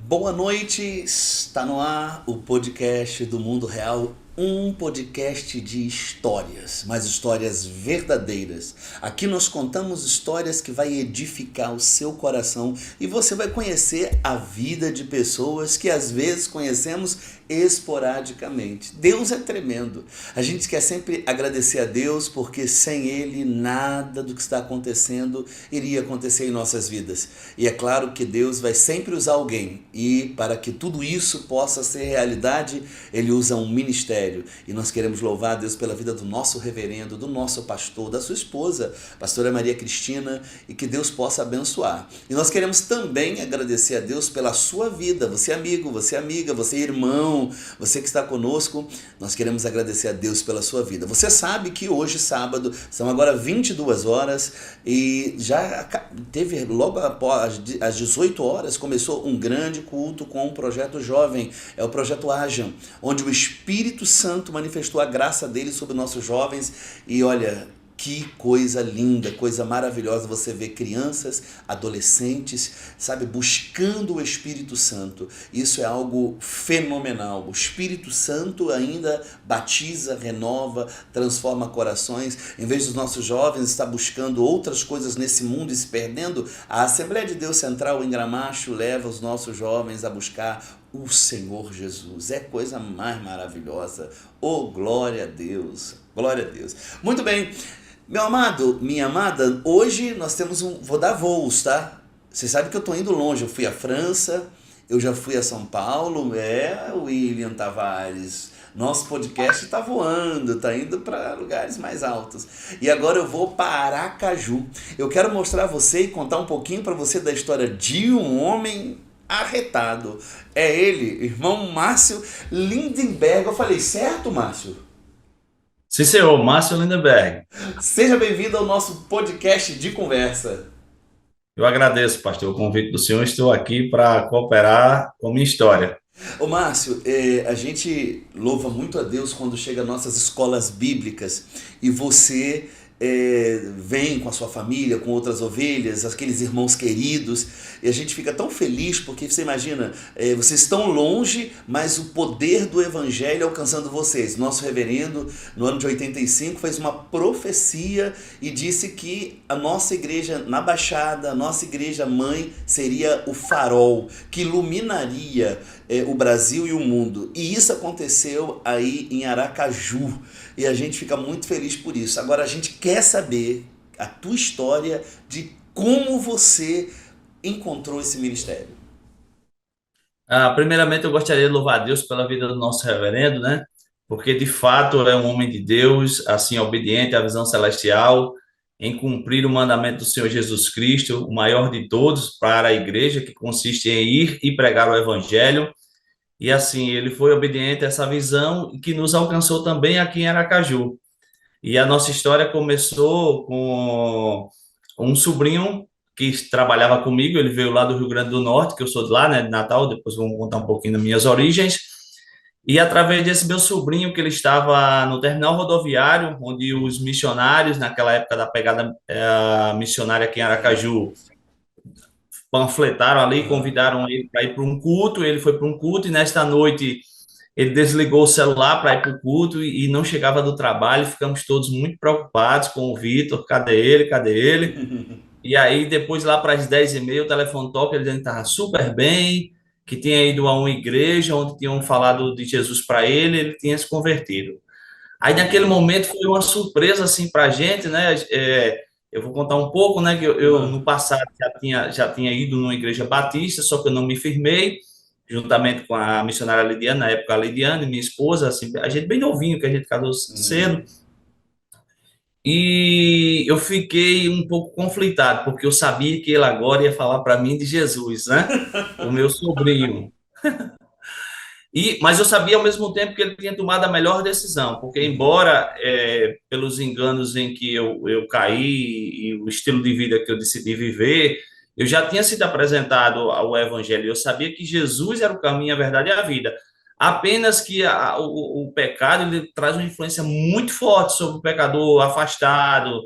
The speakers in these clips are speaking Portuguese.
Boa noite, está no ar o podcast do Mundo Real, um podcast de histórias, mas histórias verdadeiras. Aqui nós contamos histórias que vai edificar o seu coração e você vai conhecer a vida de pessoas que às vezes conhecemos esporadicamente. Deus é tremendo. A gente quer sempre agradecer a Deus porque sem Ele nada do que está acontecendo iria acontecer em nossas vidas. E é claro que Deus vai sempre usar alguém e para que tudo isso possa ser realidade, Ele usa um ministério. E nós queremos louvar a Deus pela vida do nosso reverendo, do nosso pastor, da sua esposa, pastora Maria Cristina, e que Deus possa abençoar. E nós queremos também agradecer a Deus pela sua vida, você amigo, você amiga, você irmão, você que está conosco, nós queremos agradecer a Deus pela sua vida. Você sabe que hoje, sábado, são agora 22 horas e já teve, logo após às 18 horas, começou um grande culto com um projeto jovem, é o projeto Ajam, onde o Espírito Santo manifestou a graça dele sobre nossos jovens e olha, que coisa linda, coisa maravilhosa você ver crianças, adolescentes, sabe, buscando o Espírito Santo. Isso é algo fenomenal. O Espírito Santo ainda batiza, renova, transforma corações. Em vez dos nossos jovens estar buscando outras coisas nesse mundo e se perdendo, a Assembleia de Deus Central em Gramacho leva os nossos jovens a buscar o Senhor Jesus. É coisa mais maravilhosa. Oh, glória a Deus. Glória a Deus. Muito bem. Meu amado, minha amada, hoje nós temos vou dar voos, tá? Você sabe que eu tô indo longe, eu fui à França, eu já fui a São Paulo, William Tavares, nosso podcast tá voando, tá indo para lugares mais altos. E agora eu vou para Aracaju. Eu quero mostrar a você e contar um pouquinho para você da história de um homem arretado. É ele, irmão Márcio Lindenberg. Eu falei certo, Márcio? Sim, senhor, Márcio Lindenberg. Seja bem-vindo ao nosso podcast de conversa. Eu agradeço, pastor, o convite do senhor. Estou aqui para cooperar com minha história. Ô Márcio, a gente louva muito a Deus quando chega às nossas escolas bíblicas e você vem com a sua família, com outras ovelhas, aqueles irmãos queridos, e a gente fica tão feliz porque você imagina, vocês estão longe, mas o poder do evangelho alcançando vocês. Nosso reverendo, no ano de 85, fez uma profecia e disse que a nossa igreja na Baixada, a nossa igreja mãe, seria o farol que iluminaria o Brasil e o mundo. E isso aconteceu aí em Aracaju. E a gente fica muito feliz por isso. Agora a gente quer saber a tua história de como você encontrou esse ministério. Primeiramente, eu gostaria de louvar a Deus pela vida do nosso reverendo, né? Porque de fato é um homem de Deus, assim, obediente à visão celestial, em cumprir o mandamento do Senhor Jesus Cristo, o maior de todos, para a igreja, que consiste em ir e pregar o evangelho. E assim, ele foi obediente a essa visão que nos alcançou também aqui em Aracaju. E a nossa história começou com um sobrinho que trabalhava comigo, ele veio lá do Rio Grande do Norte, que eu sou de lá, né, de Natal, depois vamos contar um pouquinho das minhas origens. E através desse meu sobrinho, que ele estava no terminal rodoviário, onde os missionários, naquela época da pegada missionária aqui em Aracaju, panfletaram ali, Aham. convidaram ele para ir para um culto, ele foi para um culto, e nesta noite ele desligou o celular para ir para o culto e não chegava do trabalho. Ficamos todos muito preocupados com o Vitor: cadê ele? Cadê ele? E aí, depois, lá para as 10h30, o telefone toca, ele dizendo que estava super bem, que tinha ido a uma igreja onde tinham falado de Jesus para ele tinha se convertido. Aí, naquele Amém. momento, foi uma surpresa assim para a gente, né? Eu vou contar um pouco, né? Que eu Aham. no passado já tinha ido numa igreja batista, só que eu não me firmei, juntamente com a missionária Lidiane, na época a Lidiane, minha esposa, assim, a gente bem novinho, que a gente casou cedo, Uhum. e eu fiquei um pouco conflitado, porque eu sabia que ele agora ia falar para mim de Jesus, né? O meu sobrinho. Mas eu sabia ao mesmo tempo que ele tinha tomado a melhor decisão, porque Uhum. embora pelos enganos em que eu caí e o estilo de vida que eu decidi viver, eu já tinha sido apresentado ao Evangelho. Eu sabia que Jesus era o caminho, a verdade e a vida. Apenas que o pecado ele traz uma influência muito forte sobre o pecador afastado.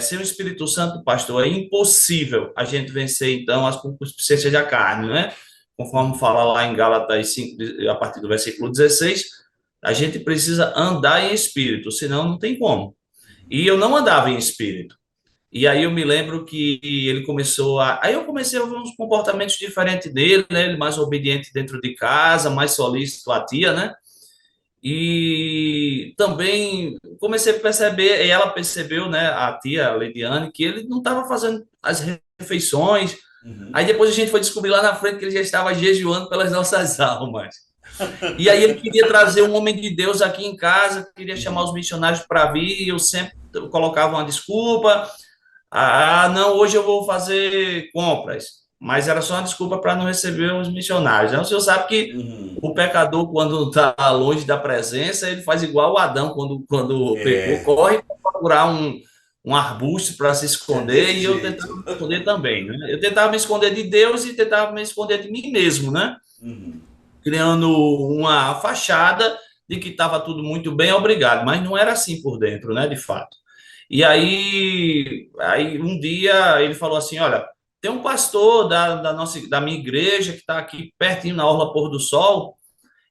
Sem o Espírito Santo, pastor, é impossível a gente vencer então as concupiscências da carne, né? conforme fala lá em Gálatas 5, a partir do versículo 16, a gente precisa andar em espírito, senão não tem como. E eu não andava em espírito. E aí eu me lembro que ele começou a. Aí eu comecei a ver uns comportamentos diferentes dele, né? Ele mais obediente dentro de casa, mais solícito à tia, né? E também comecei a perceber, e ela percebeu, né, a tia a Leidiane, que ele não estava fazendo as refeições. Uhum. Aí depois a gente foi descobrir lá na frente que ele já estava jejuando pelas nossas almas. E aí ele queria trazer um homem de Deus aqui em casa, queria chamar Uhum. os missionários para vir, e eu sempre colocava uma desculpa. Ah, não, hoje eu vou fazer compras. Mas era só uma desculpa para não receber os missionários. Então, o senhor sabe que Uhum. o pecador, quando está longe da presença, ele faz igual o Adão, quando pecou, É, corre para procurar um arbusto para se é esconder, desse e eu tentava jeito. me esconder também, né? Eu tentava me esconder de Deus e tentava me esconder de mim mesmo, né? Uhum. Criando uma fachada de que estava tudo muito bem, obrigado, mas não era assim por dentro, né, de fato. E aí um dia ele falou assim, olha, tem um pastor da minha igreja que está aqui pertinho na Orla Pôr do Sol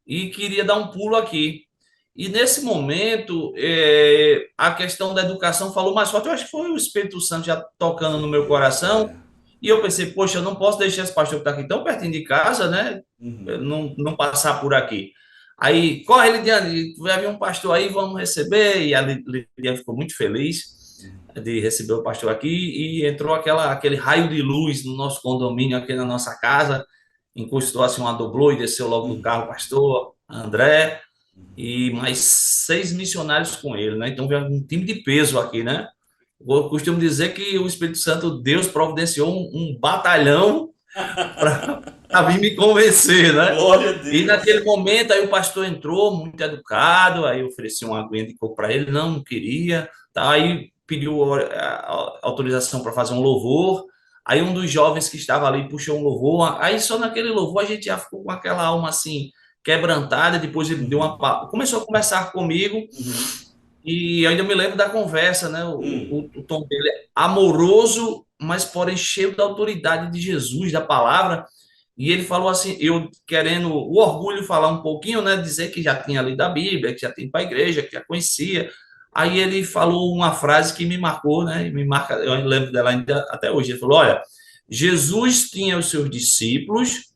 e queria dar um pulo aqui. E nesse momento, a questão da educação falou mais forte. Eu acho que foi o Espírito Santo já tocando no meu coração. É. E eu pensei, poxa, eu não posso deixar esse pastor que está aqui tão pertinho de casa, né? Uhum. Não passar por aqui. Aí, corre, Lidiane, vai vir um pastor aí, vamos receber. E a Lidiane ficou muito feliz de receber o pastor aqui e entrou aquele raio de luz no nosso condomínio, aqui na nossa casa. Encostou assim uma doblô e desceu logo do Uhum. carro o pastor André e mais 6 missionários com ele, né? Então, veio um time de peso aqui, né? Eu costumo dizer que o Espírito Santo, Deus providenciou um batalhão para vir me convencer, né? Glória a E Deus. naquele momento, aí o pastor entrou, muito educado, aí eu ofereci uma aguinha de coco para ele, não queria, tá? Aí pediu a autorização para fazer um louvor, aí um dos jovens que estava ali puxou um louvor, aí só naquele louvor a gente já ficou com aquela alma assim, quebrantada, depois ele deu Uhum. começou a conversar comigo, Uhum. e ainda me lembro da conversa, né? Uhum. O tom dele é amoroso, mas porém cheio da autoridade de Jesus, da palavra. E ele falou assim, eu querendo o orgulho falar um pouquinho, né? Dizer que já tinha lido a Bíblia, que já tinha para a igreja, que já conhecia. Aí ele falou uma frase que me marcou, né? Me marca, eu lembro dela ainda até hoje. Ele falou: olha, Jesus tinha os seus discípulos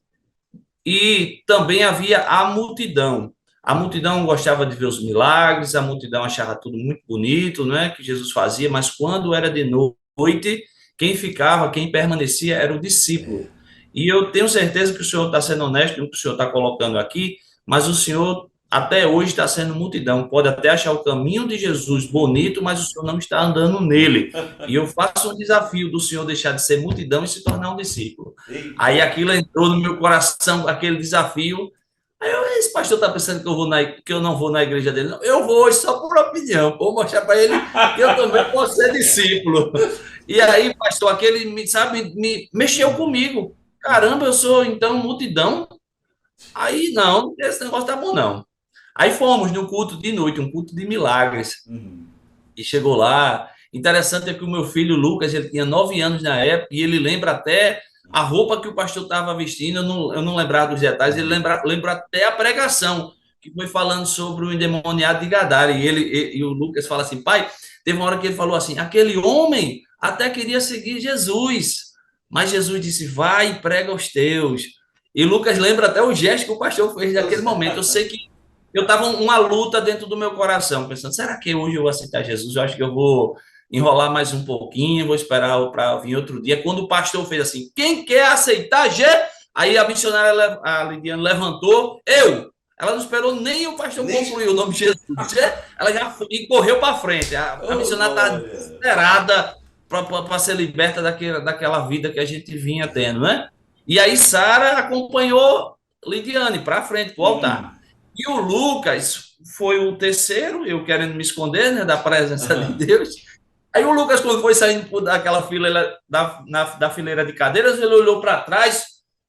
e também havia a multidão. A multidão gostava de ver os milagres, a multidão achava tudo muito bonito, né, que Jesus fazia, mas quando era de noite, quem ficava, quem permanecia era o discípulo. E eu tenho certeza que o senhor está sendo honesto no que o senhor está colocando aqui, mas o senhor até hoje está sendo multidão. Pode até achar o caminho de Jesus bonito, mas o senhor não está andando nele. E eu faço um desafio do senhor deixar de ser multidão e se tornar um discípulo. Aí Eita. aquilo entrou no meu coração, aquele desafio. Aí eu, esse pastor está pensando que eu não vou na igreja dele. Não, eu vou só por opinião, vou mostrar para ele que eu também posso ser discípulo. E aí, pastor, sabe, me mexeu comigo. Caramba, eu sou então multidão. Aí não, esse negócio tá bom não. Aí fomos no culto de noite, um culto de milagres. Uhum. E chegou lá. Interessante é que o meu filho Lucas, ele tinha 9 anos na época, e ele lembra até a roupa que o pastor estava vestindo, eu não lembrava dos detalhes, ele lembra até a pregação, que foi falando sobre o endemoniado de Gadara. E o Lucas fala assim, pai, teve uma hora que ele falou assim, aquele homem até queria seguir Jesus, mas Jesus disse, vai e prega aos teus. E Lucas lembra até o gesto que o pastor fez naquele momento. Eu sei que eu estava uma luta dentro do meu coração, pensando, será que hoje eu vou aceitar Jesus? Eu acho que eu vou enrolar mais um pouquinho, vou esperar para vir outro dia. Quando o pastor fez assim, quem quer aceitar Jesus? Aí a missionária, a Lidiane, levantou, eu. Ela não esperou nem o pastor Nem... concluir o nome de Jesus. Ela já foi, e correu para frente. A Oh, missionária está glória. desesperada para ser liberta daquela vida que a gente vinha tendo, né? E aí Sara acompanhou Lidiane para frente, para o altar. Uhum. E o Lucas foi o terceiro, eu querendo me esconder, né, da presença de Uhum. Deus. Aí o Lucas, quando foi saindo daquela fileira, da fileira de cadeiras, ele olhou para trás,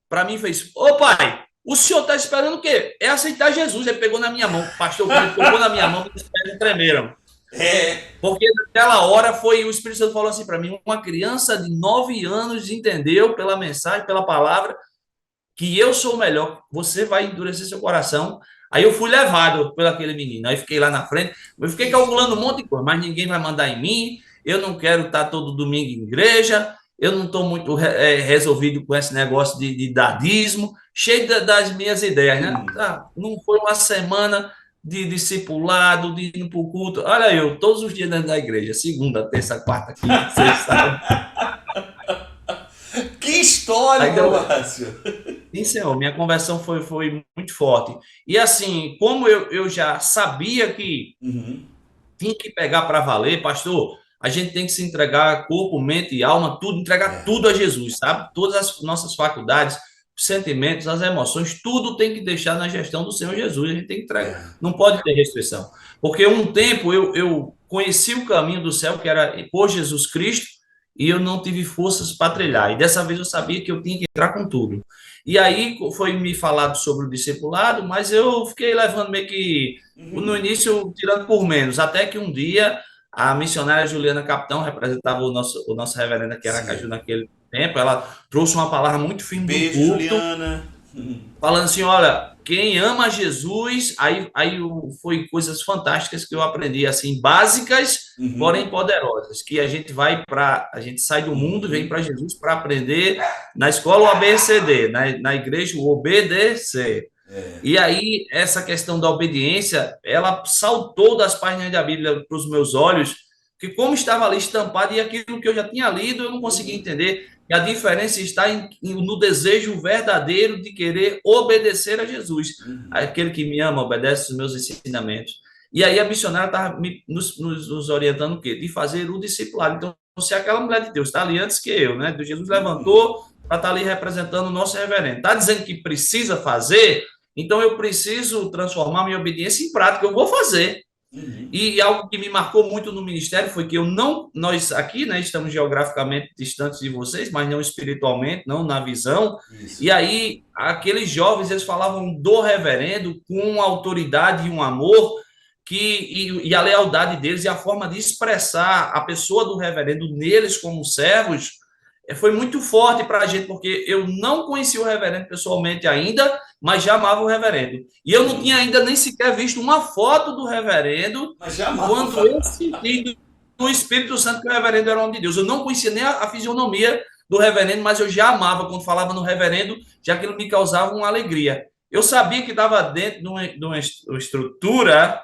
para mim e fez: Ô pai, o senhor está esperando o quê? É aceitar Jesus. Ele pegou na minha mão, pastor, quando ele tocou na minha mão, meus pés tremeram. É. Porque naquela hora foi o Espírito Santo falou assim para mim: uma criança de 9 anos entendeu pela mensagem, pela palavra, que eu sou o melhor, você vai endurecer seu coração. Aí eu fui levado por aquele menino. Aí fiquei lá na frente, eu fiquei calculando um monte de coisa, mas ninguém vai mandar em mim. Eu não quero estar todo domingo em igreja. Eu não estou muito resolvido com esse negócio de dadismo, cheio das minhas ideias, né? Não foi uma semana de discipulado, de ir para o culto. Olha eu, todos os dias dentro da igreja, segunda, terça, quarta, quinta, sexta, sábado. Que história, Aí, Márcio! sim, senhor, minha conversão foi muito forte. E assim, como eu já sabia que Uhum. tinha que pegar para valer, pastor, a gente tem que se entregar corpo, mente e alma, tudo, entregar É, tudo a Jesus, sabe? Todas as nossas faculdades, os sentimentos, as emoções, tudo tem que deixar na gestão do Senhor Jesus. A gente tem que entregar, é. não pode ter restrição. Porque um tempo eu conheci o caminho do céu, que era por Jesus Cristo, e eu não tive forças para trilhar. E dessa vez eu sabia que eu tinha que entrar com tudo. E aí foi me falado sobre o discipulado, mas eu fiquei levando meio que no Uhum. início tirando por menos, até que um dia a missionária Juliana Capitão representava o nosso reverendo aqui em Aracaju Sim. naquele tempo, ela trouxe uma palavra muito firme do Beijo, púlpito, Juliana. falando assim, olha, quem ama Jesus, aí foi coisas fantásticas que eu aprendi, assim, básicas, Uhum. porém poderosas, que a gente sai do mundo e vem Uhum. para Jesus para aprender na escola o ABCD, na igreja o obedecer. É. E aí, essa questão da obediência, ela saltou das páginas da Bíblia para os meus olhos, que como estava ali estampado e aquilo que eu já tinha lido, eu não conseguia Uhum. entender. E a diferença está no desejo verdadeiro de querer obedecer a Jesus. Uhum. Aquele que me ama obedece os meus ensinamentos. E aí a missionária estava nos orientando o quê? De fazer o discipulado. Então, se aquela mulher de Deus está ali antes que eu, né? Jesus Uhum. levantou para estar ali representando o nosso reverendo. Está dizendo que precisa fazer, então eu preciso transformar minha obediência em prática, eu vou fazer. Uhum. E algo que me marcou muito no ministério foi que eu não, nós aqui, né, estamos geograficamente distantes de vocês, mas não espiritualmente, não na visão. Isso. E aí, aqueles jovens, eles falavam do reverendo com uma autoridade e um amor e a lealdade deles e a forma de expressar a pessoa do reverendo neles como servos foi muito forte para a gente, porque eu não conhecia o reverendo pessoalmente ainda, mas já amava o reverendo. E eu não tinha Sim. ainda nem sequer visto uma foto do reverendo Mas já quando eu amava. senti no Espírito Santo que o reverendo era homem de Deus. Eu não conhecia nem a fisionomia do reverendo, mas eu já amava quando falava no reverendo, já que ele me causava uma alegria. Eu sabia que estava dentro de uma estrutura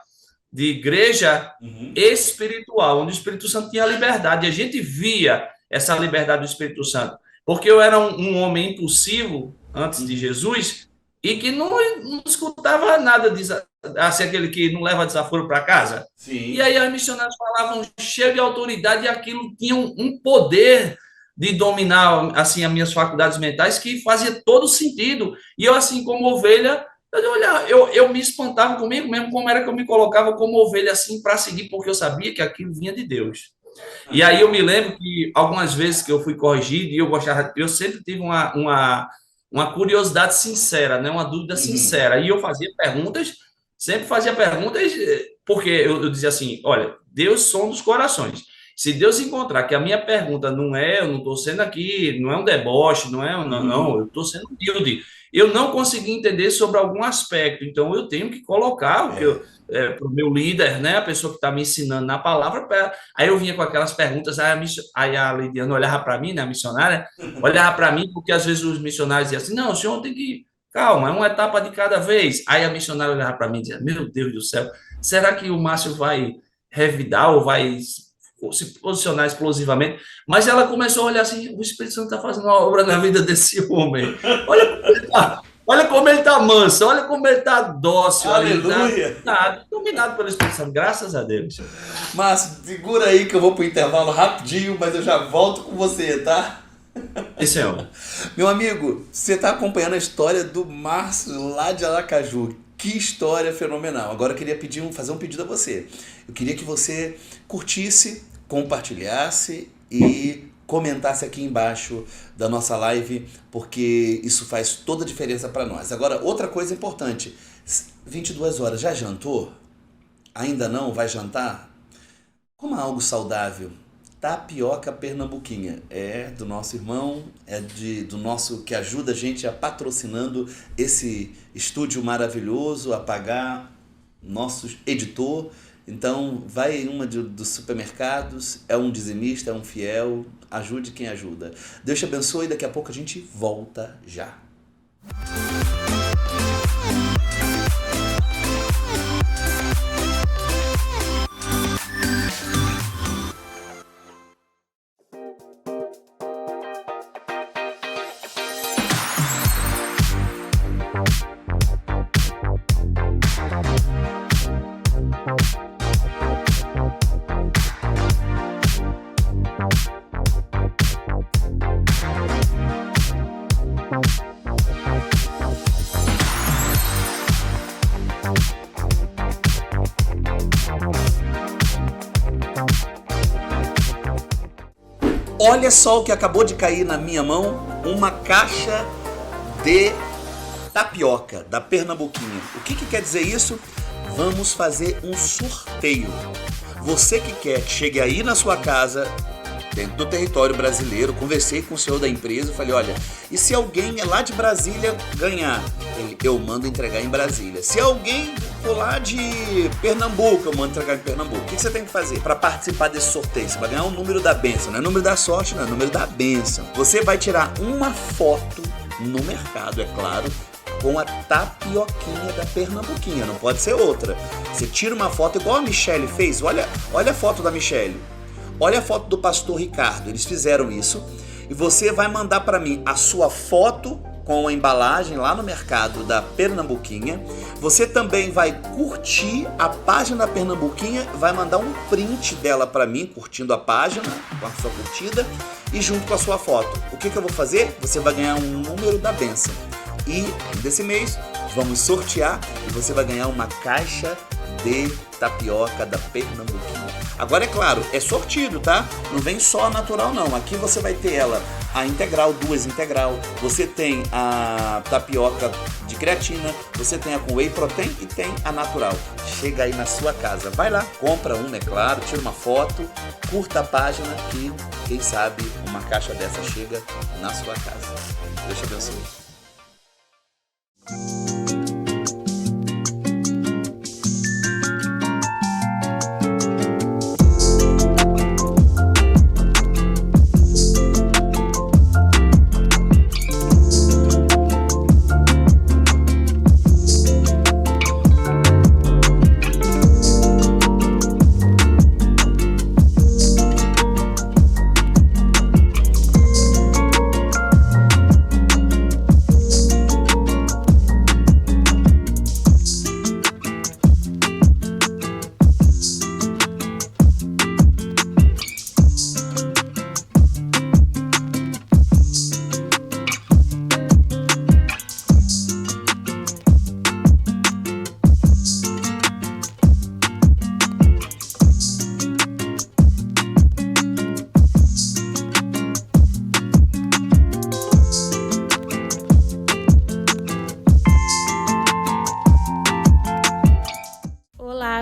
de igreja Uhum. espiritual, onde o Espírito Santo tinha liberdade. E a gente via essa liberdade do Espírito Santo. Porque eu era um homem impulsivo antes de Uhum. Jesus e que não escutava nada assim, aquele que não leva desaforo para casa. E Sim. aí as missionárias falavam cheio de autoridade e aquilo tinha um poder de dominar assim as minhas faculdades mentais que fazia todo sentido. E eu assim como ovelha eu me espantava comigo mesmo, como era que eu me colocava como ovelha assim para seguir, porque eu sabia que aquilo vinha de Deus. E aí eu me lembro que algumas vezes que eu fui corrigido e eu gostava, eu sempre tive uma curiosidade sincera, né? Uma dúvida Uhum. sincera. E eu fazia perguntas, sempre fazia perguntas, porque eu dizia assim: olha, Deus sonda os corações. Se Deus encontrar que a minha pergunta não é, eu não estou sendo aqui, não é um deboche, não, eu Uhum. estou sendo humilde. Eu não consegui entender sobre algum aspecto, então eu tenho que colocar o que É. para o meu líder, né, a pessoa que está me ensinando na palavra. Aí eu vinha com aquelas perguntas, aí a Lidiana olhava para mim, né, a missionária, olhava para mim, porque às vezes os missionários diziam assim: não, o senhor tem que. Calma, é uma etapa de cada vez. Aí a missionária olhava para mim e dizia: meu Deus do céu, será que o Márcio vai revidar ou vai se posicionar explosivamente? Mas ela começou a olhar assim: o Espírito Santo está fazendo uma obra na vida desse homem. Olha como ele está. Olha como ele está manso, olha como ele está dócil ali, está Aleluia! dominado pelo Espírito Santo, graças a Deus. Mas segura aí que eu vou pro intervalo rapidinho, mas eu já volto com você, tá? Sim, senhor. Meu amigo, você está acompanhando a história do Márcio lá de Aracaju. Que história fenomenal. Agora eu queria fazer um pedido a você. Eu queria que você curtisse, compartilhasse e comentasse aqui embaixo da nossa live, porque isso faz toda a diferença para nós. Agora, outra coisa importante. 22 horas, já jantou? Ainda não? Vai jantar? Coma algo saudável. tapioca pernambuquinha. É do nosso irmão, do nosso que ajuda a gente a patrocinando esse estúdio maravilhoso, a pagar nosso editor. Então, vai em uma dos supermercados, é um dizimista, é um fiel, ajude quem ajuda. Deus te abençoe e daqui a pouco a gente volta já. Olha só o que acabou de cair na minha mão, uma caixa de tapioca da Pernambuquinha. O que quer dizer isso? Vamos fazer um sorteio. Você que quer que chegue aí na sua casa, dentro do território brasileiro, conversei com o senhor da empresa, falei, olha, e se alguém é lá de Brasília ganhar? Eu mando entregar em Brasília. Se alguém for lá de Pernambuco, eu mando entregar em Pernambuco. O que você tem que fazer para participar desse sorteio? Você vai ganhar o número da bênção, não é número da sorte, não é número da bênção. Você vai tirar uma foto no mercado, é claro, com a tapioquinha da Pernambuquinha, não pode ser outra. Você tira uma foto igual a Michele fez, olha a foto da Michele. Olha a foto do pastor Ricardo, eles fizeram isso e você vai mandar para mim a sua foto com a embalagem lá no mercado da Pernambuquinha. Você também vai curtir a página da Pernambuquinha, vai mandar um print dela para mim, curtindo a página, com a sua curtida e junto com a sua foto. O que eu vou fazer? Você vai ganhar um número da bênção. E desse mês vamos sortear e você vai ganhar uma caixa de tapioca da Pernambuquinha. Agora é claro, é sortido, tá? Não vem só a natural não. Aqui você vai ter ela, a integral, 2 integral. Você tem a tapioca de creatina, você tem a com whey protein e tem a natural. Chega aí na sua casa. Vai lá, compra uma, é claro, tira uma foto, curta a página que, quem sabe, uma caixa dessa chega na sua casa. Deus te abençoe.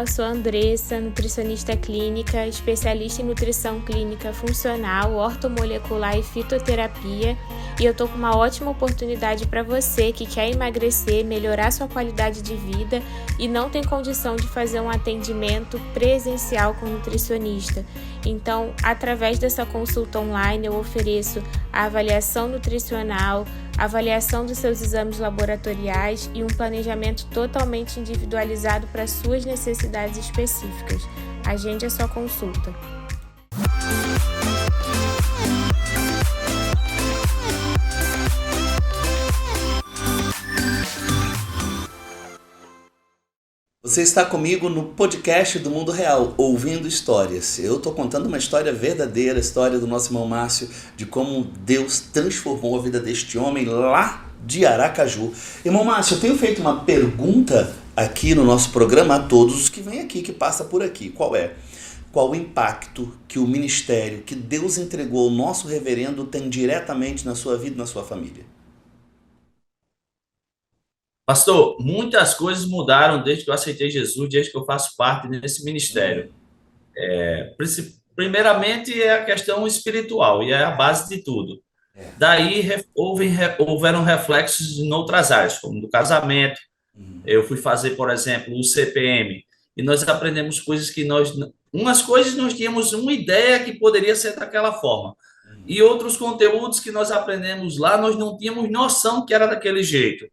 Eu sou a Andressa, nutricionista clínica, especialista em nutrição clínica funcional, ortomolecular e fitoterapia, e eu tô com uma ótima oportunidade para você que quer emagrecer, melhorar sua qualidade de vida e não tem condição de fazer um atendimento presencial com nutricionista. Então, através dessa consulta online, eu ofereço a avaliação nutricional, avaliação dos seus exames laboratoriais e um planejamento totalmente individualizado para suas necessidades específicas. Agende a sua consulta. Você está comigo no podcast do Mundo Real, ouvindo histórias. Eu estou contando uma história verdadeira, a história do nosso irmão Márcio, de como Deus transformou a vida deste homem lá de Aracaju. Irmão Márcio, eu tenho feito uma pergunta aqui no nosso programa a todos os que vêm aqui, que passam por aqui. Qual é? Qual o impacto que o ministério que Deus entregou ao nosso reverendo tem diretamente na sua vida e na sua família? Pastor, muitas coisas mudaram desde que eu aceitei Jesus, desde que eu faço parte desse ministério. primeiramente é a questão espiritual, e é a base de tudo. É. Daí houveram reflexos em outras áreas, como no casamento. Uhum. Eu fui fazer, por exemplo, o CPM, e nós aprendemos coisas que umas coisas nós tínhamos uma ideia que poderia ser daquela forma, Uhum. e outros conteúdos que nós aprendemos lá, nós não tínhamos noção que era daquele jeito.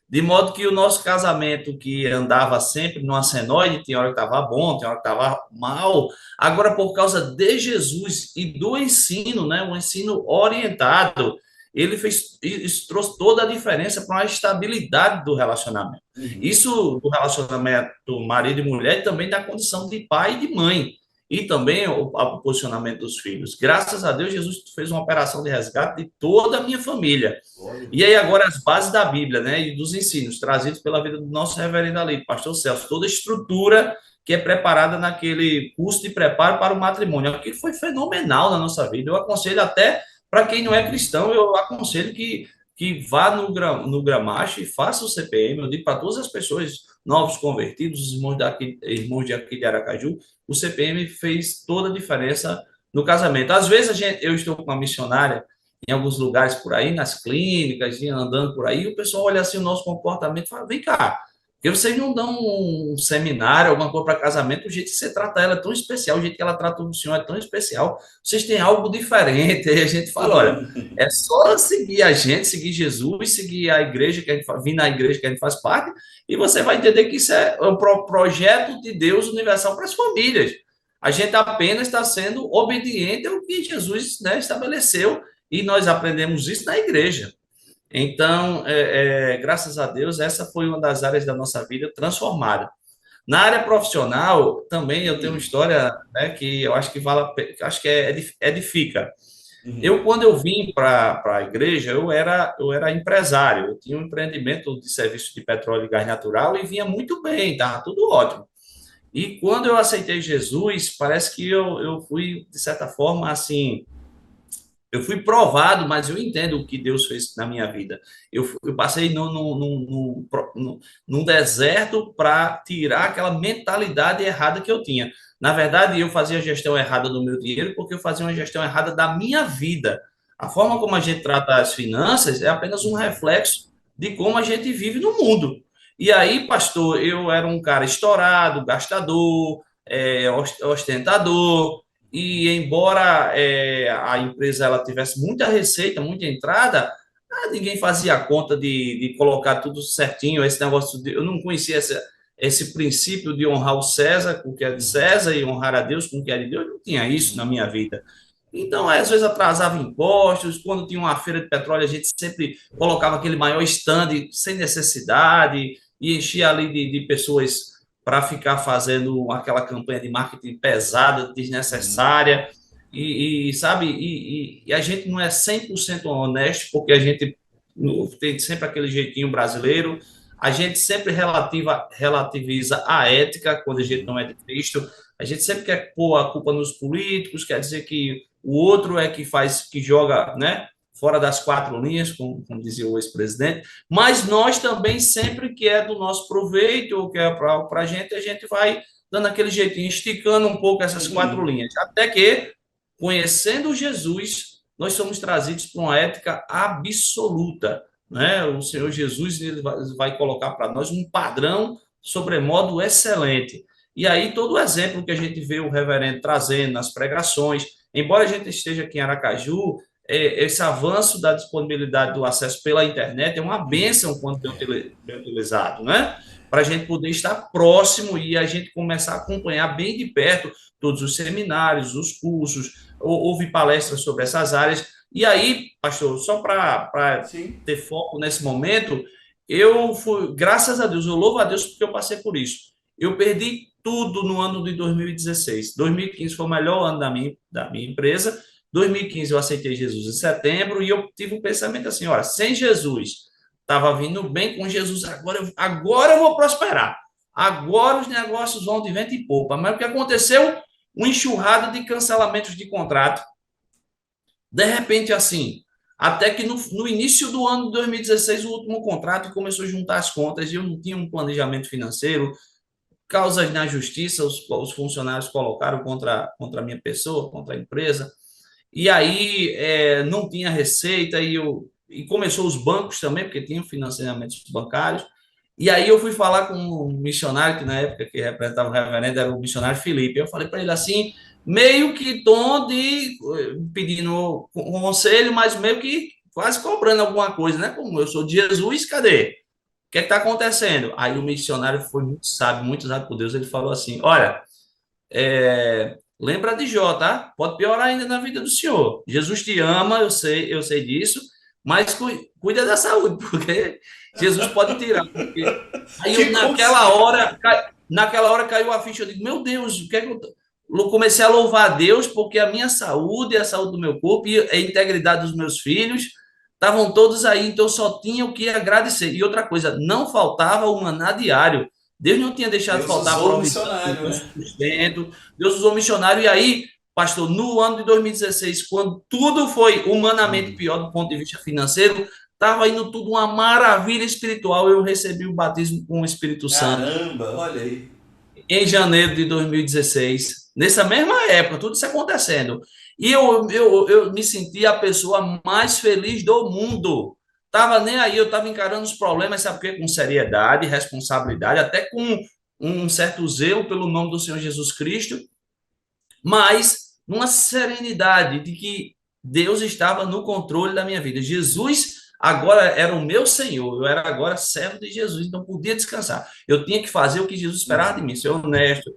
De modo que o nosso casamento, que andava sempre numa senoide, tem hora que estava bom, tem hora que estava mal. Agora, por causa de Jesus e do ensino, né, um ensino orientado, ele fez, isso trouxe toda a diferença para a estabilidade do relacionamento. Uhum. Isso do relacionamento marido e mulher, e também da condição de pai e de mãe. E também o posicionamento dos filhos. Graças a Deus, Jesus fez uma operação de resgate de toda a minha família. Glória a E aí, Deus. agora, as bases da Bíblia, né, e dos ensinos trazidos pela vida do nosso reverendo ali, pastor Celso, toda a estrutura que é preparada naquele curso de preparo para o matrimônio. Aquilo foi fenomenal na nossa vida. Eu aconselho até, para quem não é cristão, eu aconselho que vá no Gramacho e faça o CPM. Eu digo para todas as pessoas, novos convertidos, os irmãos de aqui de Aracaju, o CPM fez toda a diferença no casamento. Às vezes, eu estou com uma missionária em alguns lugares por aí, nas clínicas, andando por aí, o pessoal olha assim o nosso comportamento e fala, vem cá, porque vocês não dão um seminário, alguma coisa para casamento, o jeito que você trata ela é tão especial, o jeito que ela trata o senhor é tão especial, vocês têm algo diferente. Aí a gente fala, olha, é só seguir a gente, seguir Jesus, seguir a igreja, que a gente vir na igreja que a gente faz parte, e você vai entender que isso é um projeto de Deus universal para as famílias. A gente apenas está sendo obediente ao que Jesus, né, estabeleceu, e nós aprendemos isso na igreja. Então, graças a Deus, essa foi uma das áreas da nossa vida transformada. Na área profissional, também eu tenho uma Uhum. história, né, que eu acho que acho que edifica. Uhum. Quando eu vim para a igreja, eu era empresário, eu tinha um empreendimento de serviço de petróleo e gás natural e vinha muito bem, estava tudo ótimo. E quando eu aceitei Jesus, parece que eu fui, de certa forma, assim, eu fui provado, mas eu entendo o que Deus fez na minha vida. Eu passei num deserto para tirar aquela mentalidade errada que eu tinha. Na verdade, eu fazia a gestão errada do meu dinheiro porque eu fazia uma gestão errada da minha vida. A forma como a gente trata as finanças é apenas um Uhum. reflexo de como a gente vive no mundo. E aí, pastor, eu era um cara estourado, gastador, ostentador, e embora a empresa ela tivesse muita receita, muita entrada, ninguém fazia conta de colocar tudo certinho. Esse negócio eu não conhecia esse princípio de honrar o César com o que é de Uhum. César e honrar a Deus com o que é de Deus. Eu não tinha isso na minha vida. Então, às vezes atrasava impostos, quando tinha uma feira de petróleo, a gente sempre colocava aquele maior stand sem necessidade e enchia ali de pessoas para ficar fazendo aquela campanha de marketing pesada, Uhum. desnecessária, sabe, e a gente não é 100% honesto, porque a gente tem sempre aquele jeitinho brasileiro, a gente sempre relativiza a ética quando a gente Uhum. não é de Cristo, a gente sempre quer pôr a culpa nos políticos, quer dizer que o outro é que faz, que joga, né, fora das quatro linhas, como dizia o ex-presidente, mas nós também, sempre que é do nosso proveito, ou que é para a gente vai dando aquele jeitinho, esticando um pouco essas quatro Uhum. linhas, até que, conhecendo Jesus, nós somos trazidos para uma ética absoluta, né? O Senhor Jesus ele vai colocar para nós um padrão sobremodo excelente. E aí, todo o exemplo que a gente vê o reverendo trazendo nas pregações, embora a gente esteja aqui em Aracaju, esse avanço da disponibilidade do acesso pela internet é uma Uhum. bênção quando É. bem utilizado, né? Para a gente poder estar próximo e a gente começar a acompanhar bem de perto todos os seminários, os cursos, houve palestras sobre essas áreas. E aí, pastor, só para Sim. ter foco nesse momento, eu fui, graças a Deus, eu louvo a Deus porque eu passei por isso. Eu perdi tudo no ano de 2016. 2015 foi o melhor ano da minha empresa. 2015 eu aceitei Jesus em setembro e eu tive um pensamento assim, olha, sem Jesus, estava vindo bem com Jesus, agora eu vou prosperar. Agora os negócios vão de vento e popa. Mas o que aconteceu? Uma enxurrada de cancelamentos de contrato. De repente, assim, até que no início do ano de 2016, o último contrato começou a juntar as contas e eu não tinha um planejamento financeiro, causas na justiça, os funcionários colocaram contra a minha pessoa, contra a empresa, e aí não tinha receita, e começou os bancos também, porque tinham financiamentos bancários, e aí eu fui falar com um missionário, que na época que representava o reverendo era o missionário Felipe, eu falei para ele assim, meio que tom de pedindo conselho, mas meio que quase cobrando alguma coisa, né? Como eu sou de Jesus, cadê? O que está acontecendo? Aí o missionário foi muito sábio por Deus, ele falou assim, olha, lembra de Jó, tá? Pode piorar ainda na vida do senhor. Jesus te ama, eu sei disso, mas cuida da saúde, porque Jesus pode tirar. Porque... Aí eu, naquela hora caiu a ficha, eu digo, meu Deus, o que é que eu comecei a louvar a Deus, porque a minha saúde, a saúde do meu corpo e a integridade dos meus filhos estavam todos aí, então eu só tinha o que agradecer. E outra coisa, não faltava o maná diário. Deus não tinha deixado de faltar usou o missionário, né? Sustento. Deus usou o missionário. E aí, pastor, no ano de 2016, quando tudo foi humanamente pior do ponto de vista financeiro, estava indo tudo uma maravilha espiritual. Eu recebi o batismo com o Espírito Santo. Caramba, olha aí. Em janeiro de 2016, nessa mesma época, tudo isso acontecendo. E eu me senti a pessoa mais feliz do mundo. Tava nem aí, eu estava encarando os problemas, sabe o quê? Com seriedade, responsabilidade, até com um certo zelo pelo nome do Senhor Jesus Cristo, mas numa serenidade de que Deus estava no controle da minha vida. Jesus agora era o meu Senhor, eu era agora servo de Jesus, então podia descansar. Eu tinha que fazer o que Jesus esperava de mim, ser honesto,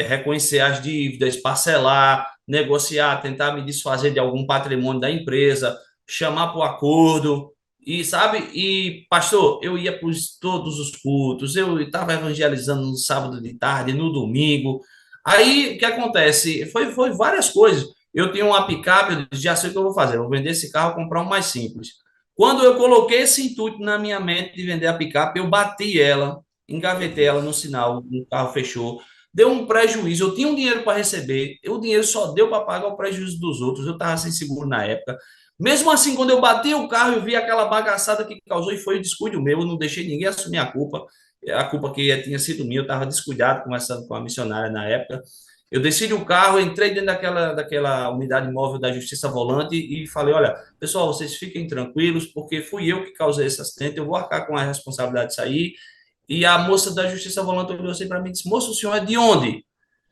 reconhecer as dívidas, parcelar, negociar, tentar me desfazer de algum patrimônio da empresa, chamar para o acordo, e sabe, e pastor, eu ia para todos os cultos, eu estava evangelizando no sábado de tarde, no domingo. Aí o que acontece? Foi várias coisas. Eu tinha uma picape, eu disse, já sei o que eu vou fazer, eu vou vender esse carro, comprar um mais simples. Quando eu coloquei esse intuito na minha mente de vender a picape, eu bati ela, engavetei ela no sinal, o carro fechou, deu um prejuízo. Eu tinha um dinheiro para receber, o dinheiro só deu para pagar o prejuízo dos outros. Eu estava sem seguro na época. Mesmo assim, quando eu bati o carro, eu vi aquela bagaçada que causou e foi o descuido meu. Eu não deixei ninguém assumir a culpa que tinha sido minha. Eu estava descuidado, conversando com a missionária na época. Eu desci do carro, entrei dentro daquela unidade móvel da Justiça Volante e falei, olha, pessoal, vocês fiquem tranquilos, porque fui eu que causei esse acidente, eu vou arcar com a responsabilidade disso aí. E a moça da Justiça Volante olhou assim para mim e disse, moço, o senhor é de onde?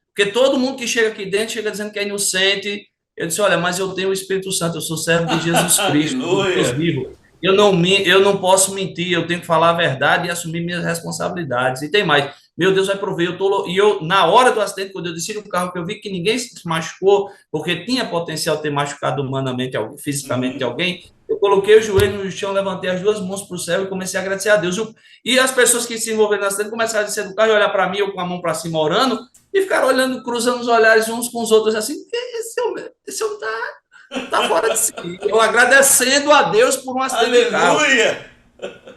Porque todo mundo que chega aqui dentro chega dizendo que é inocente. Eu disse, olha, mas eu tenho o Espírito Santo, eu sou servo de Jesus Cristo, Deus vivo. Eu não posso mentir, eu tenho que falar a verdade e assumir minhas responsabilidades. E tem mais, meu Deus vai prover. Na hora do acidente, quando eu desci do carro, que eu vi que ninguém se machucou, porque tinha potencial de ter machucado humanamente, fisicamente alguém, eu coloquei o joelho no chão, levantei as duas mãos para o céu e comecei a agradecer a Deus. E as pessoas que se envolveram no acidente começaram a descer do carro e olhar para mim, eu com a mão para cima orando, e ficaram olhando, cruzando os olhares uns com os outros, assim, esse homem tá fora de si. Eu agradecendo a Deus por um acidente de carro.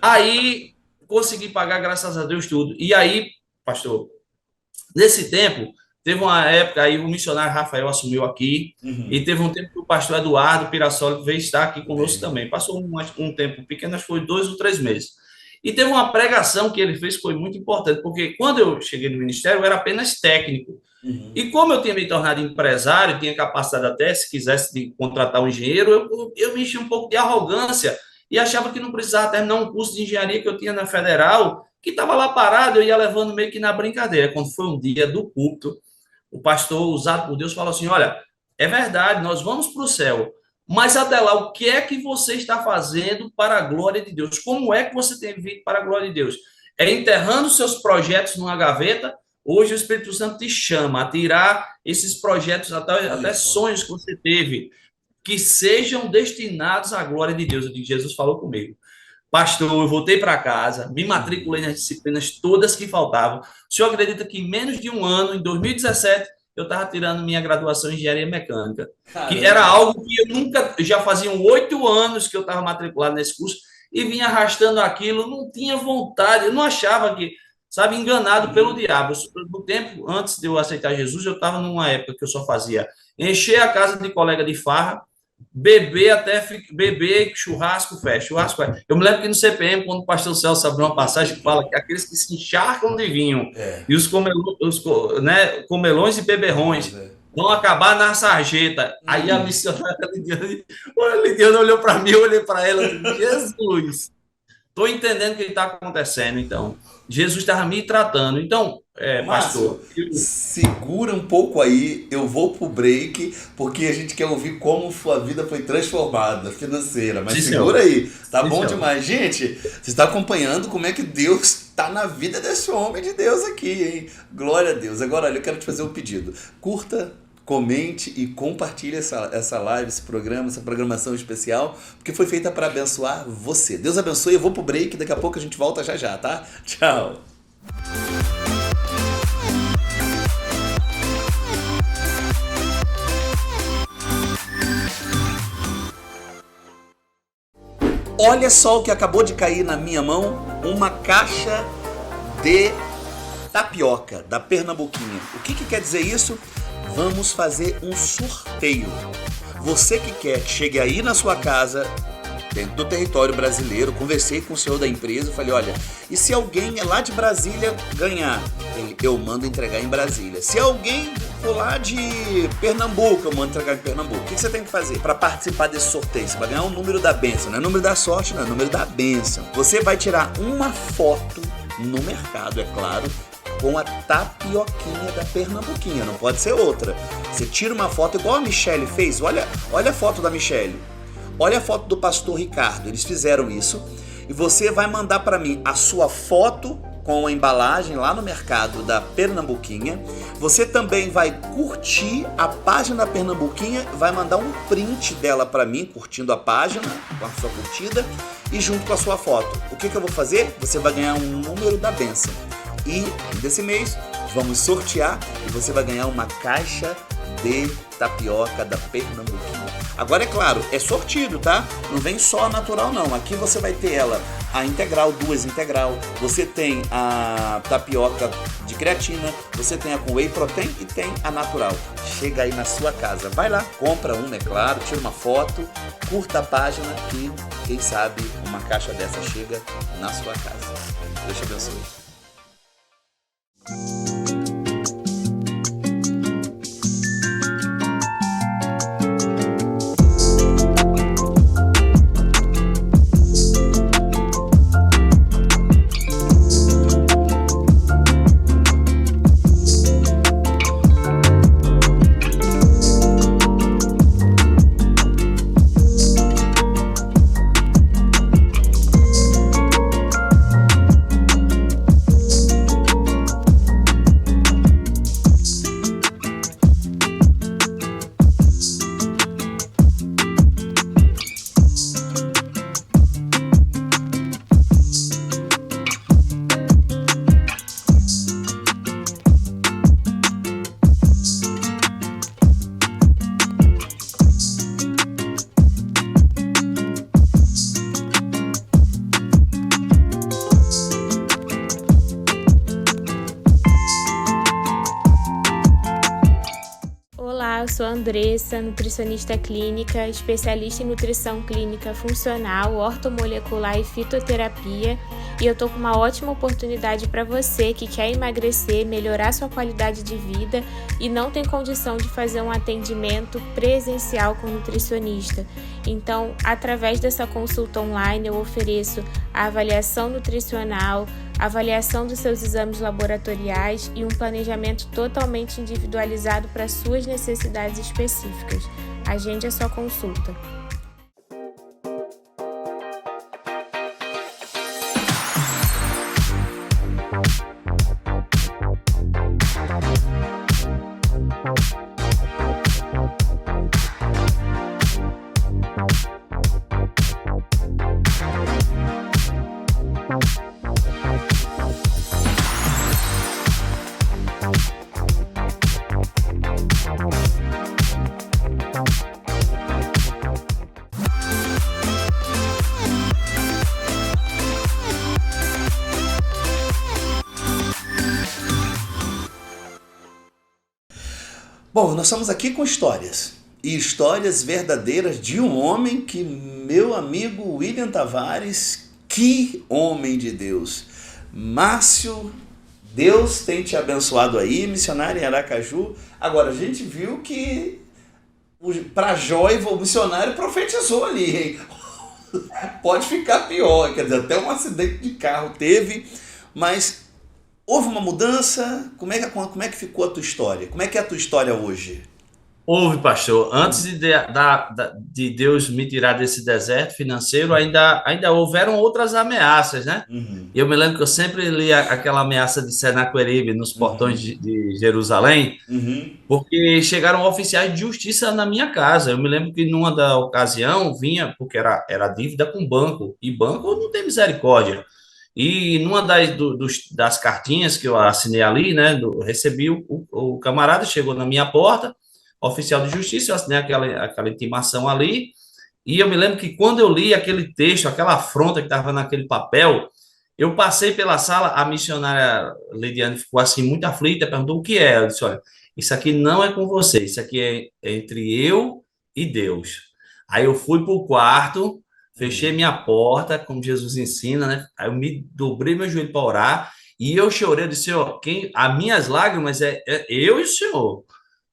Aí, consegui pagar, graças a Deus, tudo. E aí, pastor, nesse tempo, teve uma época aí, o missionário Rafael assumiu aqui, e teve um tempo que o pastor Eduardo Pirassoli veio estar aqui conosco também. Passou um tempo pequeno, acho que foi 2 ou 3 meses. E teve uma pregação que ele fez que foi muito importante, porque quando eu cheguei no ministério, eu era apenas técnico. E como eu tinha me tornado empresário, tinha capacidade até, se quisesse, de contratar um engenheiro, eu me enchi um pouco de arrogância e achava que não precisava terminar um curso de engenharia que eu tinha na Federal, que estava lá parado, eu ia levando meio que na brincadeira. Quando foi um dia do culto, o pastor, usado por Deus, falou assim, olha, é verdade, nós vamos para o céu, mas até lá, o que é que você está fazendo para a glória de Deus? Como é que você tem vindo para a glória de Deus? É enterrando seus projetos numa gaveta? Hoje o Espírito Santo te chama a tirar esses projetos, até sonhos que você teve, que sejam destinados à glória de Deus. Eu digo, Jesus falou comigo. Pastor, eu voltei para casa, me matriculei nas disciplinas todas que faltavam. O senhor acredita que em menos de um ano, em 2017, eu estava tirando minha graduação em engenharia mecânica, que era algo que eu nunca, já faziam 8 anos que eu estava matriculado nesse curso e vinha arrastando aquilo, não tinha vontade, eu não achava que, sabe, enganado pelo diabo. No tempo, antes de eu aceitar Jesus, eu estava numa época que eu só fazia encher a casa de colega de farra, beber, churrasco, festa, churrasco, festa. Eu me lembro que no CPM, quando o pastor Celso abriu uma passagem, fala que aqueles que se encharcam de vinho e né, comelões e beberrões vão acabar na sarjeta. Aí a missionária Lidiane olhou para mim, eu olhei para ela e disse, Jesus, estou entendendo o que está acontecendo, então. Jesus estava me tratando. Então, Márcio, pastor, segura um pouco aí, eu vou pro break, porque a gente quer ouvir como sua vida foi transformada financeira, mas sim, segura senhor. aí, tá Sim, bom senhor. demais. Gente, você está acompanhando como é que Deus está na vida desse homem de Deus aqui, hein? Glória a Deus. Agora, olha, eu quero te fazer um pedido. Curta, comente e compartilhe essa live, esse programa, essa programação especial, porque foi feita para abençoar você. Deus abençoe, eu vou pro break, daqui a pouco a gente volta já já, tá? Tchau. Olha só o que acabou de cair na minha mão, uma caixa de tapioca da Pernambuquinha. O que quer dizer isso? Vamos fazer um sorteio. Você que quer que chegue aí na sua casa, dentro do território brasileiro, conversei com o senhor da empresa e falei, olha, e se alguém é lá de Brasília ganhar? Eu mando entregar em Brasília. Se alguém for lá de Pernambuco, eu mando entregar em Pernambuco. O que você tem que fazer para participar desse sorteio? Você vai ganhar o número da bênção, não é o número da sorte, não é o número da bênção. Você vai tirar uma foto no mercado, é claro, com a tapioquinha da Pernambuquinha, não pode ser outra. Você tira uma foto igual a Michele fez, olha a foto da Michele. Olha a foto do pastor Ricardo, eles fizeram isso. E você vai mandar para mim a sua foto com a embalagem lá no mercado da Pernambuquinha. Você também vai curtir a página da Pernambuquinha, vai mandar um print dela para mim, curtindo a página, com a sua curtida, e junto com a sua foto. O que eu vou fazer? Você vai ganhar um número da bênção. E desse mês, vamos sortear e você vai ganhar uma caixa de tapioca da Pernambuquinha. Agora é claro, é sortido, tá? Não vem só a natural não. Aqui você vai ter ela, a integral, 2 integral. Você tem a tapioca de creatina, você tem a com whey protein e tem a natural. Chega aí na sua casa, vai lá, compra uma, é claro, tira uma foto, curta a página e quem sabe uma caixa dessa chega na sua casa. Deus te abençoe. Eu sou a Andressa, nutricionista clínica, especialista em nutrição clínica funcional, ortomolecular e fitoterapia, e eu tô com uma ótima oportunidade para você que quer emagrecer, melhorar sua qualidade de vida e não tem condição de fazer um atendimento presencial com nutricionista. Então, através dessa consulta online, eu ofereço a avaliação nutricional, avaliação dos seus exames laboratoriais e um planejamento totalmente individualizado para suas necessidades específicas. Agende a sua consulta. Bom, nós estamos aqui com histórias. e histórias verdadeiras de um homem que, meu amigo William Tavares, que homem de Deus. Márcio, Deus tem te abençoado aí, missionário em Aracaju. Agora, a gente viu que para Joiva, o missionário profetizou ali, hein? Pode ficar pior, quer dizer, até um acidente de carro teve, mas houve uma mudança. Como é que ficou a tua história? Como é que é a tua história hoje? Houve, pastor. Antes de Deus me tirar desse deserto financeiro, ainda houveram outras ameaças, né? Uhum, Eu me lembro que eu sempre li aquela ameaça de Senaqueribe nos portões uhum, de Jerusalém, uhum, porque chegaram oficiais de justiça na minha casa. Eu me lembro que numa da ocasião vinha, porque era dívida com banco, e banco não tem misericórdia. E numa das cartinhas que eu assinei ali, né, recebi o camarada, chegou na minha porta, oficial de justiça, eu assinei aquela intimação ali, e eu me lembro que quando eu li aquele texto, aquela afronta que estava naquele papel, eu passei pela sala, a missionária Lidiane ficou assim muito aflita, perguntou o que é. Eu disse, olha, isso aqui não é com você, isso aqui é entre eu e Deus. Aí eu fui para o quarto, fechei uhum. minha porta, como Jesus ensina, né? Aí eu me dobrei meu joelho para orar, e eu chorei, eu disse, ó, as minhas lágrimas é eu e o Senhor.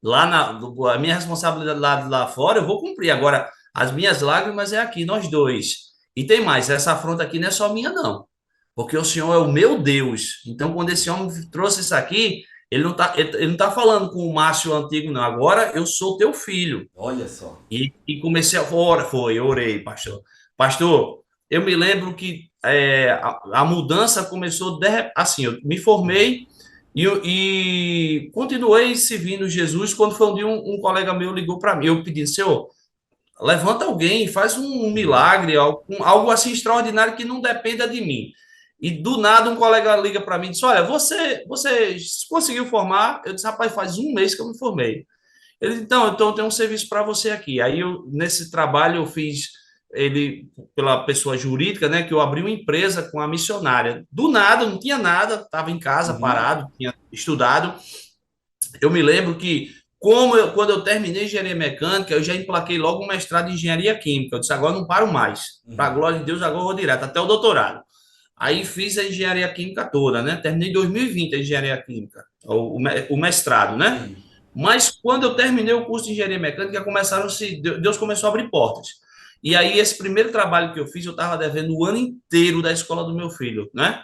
A minha responsabilidade lá fora eu vou cumprir. Agora, as minhas lágrimas é aqui, nós dois. E tem mais, essa afronta aqui não é só minha, não. Porque o Senhor é o meu Deus. Então, quando esse homem trouxe isso aqui, ele não tá falando com o Márcio antigo, não. Agora eu sou teu filho. Olha só. E comecei a orar, eu orei, pastor. Pastor, eu me lembro que a mudança começou assim, eu me formei e continuei servindo Jesus quando foi um dia um colega meu ligou para mim, eu pedi, Senhor, levanta alguém, faz um Uhum, milagre, algo assim extraordinário que não dependa de mim. E do nada um colega liga para mim e diz, olha, você conseguiu formar? Eu disse, rapaz, faz um mês que eu me formei. Ele disse, então eu tenho um serviço para você aqui. Aí nesse trabalho eu fiz ele pela pessoa jurídica, né, que eu abri uma empresa com a missionária. Do nada, não tinha nada, estava em casa uhum, parado, tinha estudado. Eu me lembro que quando eu terminei engenharia mecânica, eu já emplaquei logo um mestrado em engenharia química. Eu disse, agora não paro mais. Para a uhum. glória de Deus, agora eu vou direto até o doutorado. Aí fiz a engenharia química toda, né? Terminei em 2020 a engenharia química, o mestrado, né? Sim. Mas quando eu terminei o curso de engenharia mecânica, Deus começou a abrir portas. E aí esse primeiro trabalho que eu fiz, eu estava devendo o ano inteiro da escola do meu filho, né?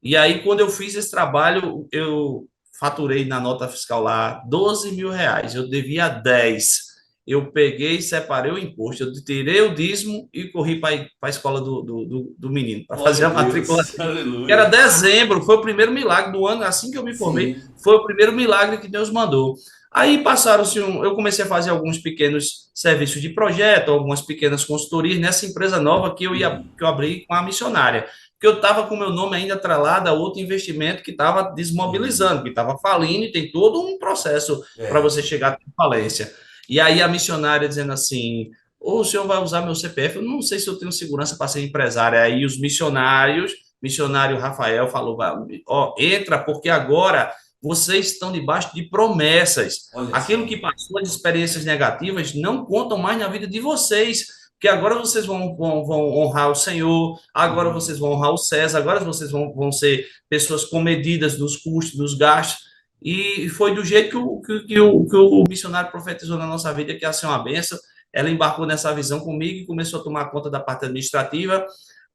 E aí quando eu fiz esse trabalho, eu faturei na nota fiscal lá R$ 12.000. Eu devia 10. Eu peguei, separei o imposto, eu tirei o dízimo e corri para a escola do menino, para fazer Glória a a matrícula Deus. que era Aleluia. dezembro, foi o primeiro milagre do ano, assim que eu me formei, Sim. foi o primeiro milagre que Deus mandou. Aí passaram-se eu comecei a fazer alguns pequenos serviços de projeto, algumas pequenas consultorias nessa empresa nova Uhum. que eu abri com a missionária, porque eu estava com o meu nome ainda atrelado a outro investimento que estava Uhum. desmobilizando, que estava falindo e tem todo um processo para É. você chegar à falência. E aí a missionária dizendo assim, o senhor vai usar meu CPF? Eu não sei se eu tenho segurança para ser empresária. Aí os missionário Rafael falou, ó, entra, porque agora vocês estão debaixo de promessas. Olha Aquilo só. que passou de experiências negativas não contam mais na vida de vocês, porque agora vocês vão honrar o Senhor, agora Uhum. vocês vão honrar o César, agora vocês vão ser pessoas comedidas nos custos, nos gastos. E foi do jeito que o missionário profetizou na nossa vida, que ia ser uma benção. Ela embarcou nessa visão comigo e começou a tomar conta da parte administrativa.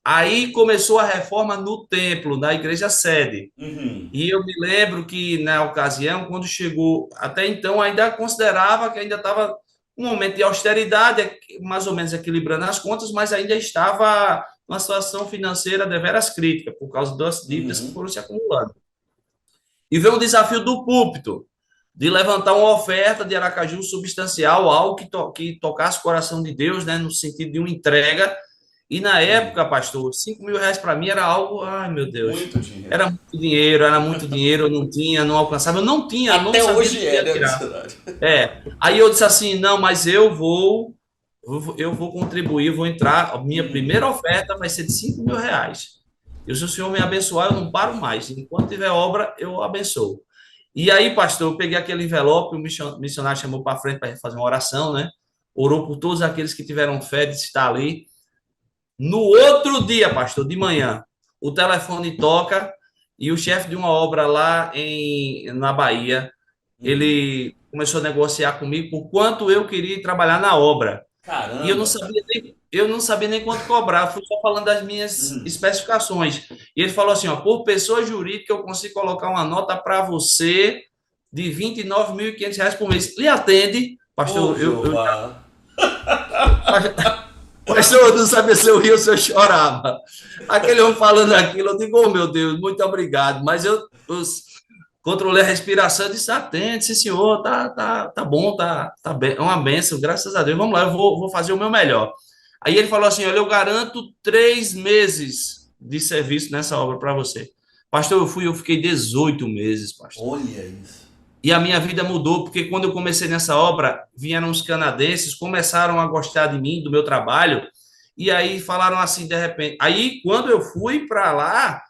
Aí começou a reforma no templo, na igreja sede. Uhum. E eu me lembro que, na ocasião, quando chegou, até então, ainda considerava que ainda estava um momento de austeridade, mais ou menos equilibrando as contas, mas ainda estava numa situação financeira deveras crítica, por causa das dívidas que Uhum. foram se acumulando. E veio o desafio do púlpito, de levantar uma oferta de Aracaju substancial, algo que tocasse o coração de Deus, né, no sentido de uma entrega. E na Sim. época, pastor, R$ 5.000 para mim era algo, ai meu Deus, Muito dinheiro. era muito dinheiro, eu não tinha, não alcançava, eu não Até sabia hoje de onde é, ia né, tirar. missionário? Aí eu disse assim, não, mas eu vou contribuir, vou entrar, a minha Uhum. primeira oferta vai ser de R$ 5.000. E se o Senhor me abençoar, eu não paro mais. Enquanto tiver obra, eu abençoo. E aí, pastor, eu peguei aquele envelope, o missionário chamou para frente para fazer uma oração, né? orou por todos aqueles que tiveram fé de estar ali. No outro dia, pastor, de manhã, o telefone toca e o chefe de uma obra lá na Bahia, ele começou a negociar comigo por quanto eu queria trabalhar na obra. E Caramba. eu não sabia nem quanto cobrar, fui só falando das minhas especificações. E ele falou assim, ó, por pessoa jurídica eu consigo colocar uma nota para você de R$ 29.500 por mês. Lhe atende, Ô, pastor, Jeová. pastor, eu não sabia se eu ria ou se eu chorava. Aquele homem falando aquilo, eu digo, oh, meu Deus, muito obrigado. Mas eu controlei a respiração e disse, atende, sim, senhor, tá bom, tá bem, é uma benção, graças a Deus, vamos lá, eu vou fazer o meu melhor. Aí ele falou assim, olha, eu garanto 3 meses de serviço nessa obra para você. Pastor, eu fiquei 18 meses, pastor. Olha isso. E a minha vida mudou, porque quando eu comecei nessa obra, vieram os canadenses, começaram a gostar de mim, do meu trabalho, e aí falaram assim, de repente. Aí, quando eu fui para lá,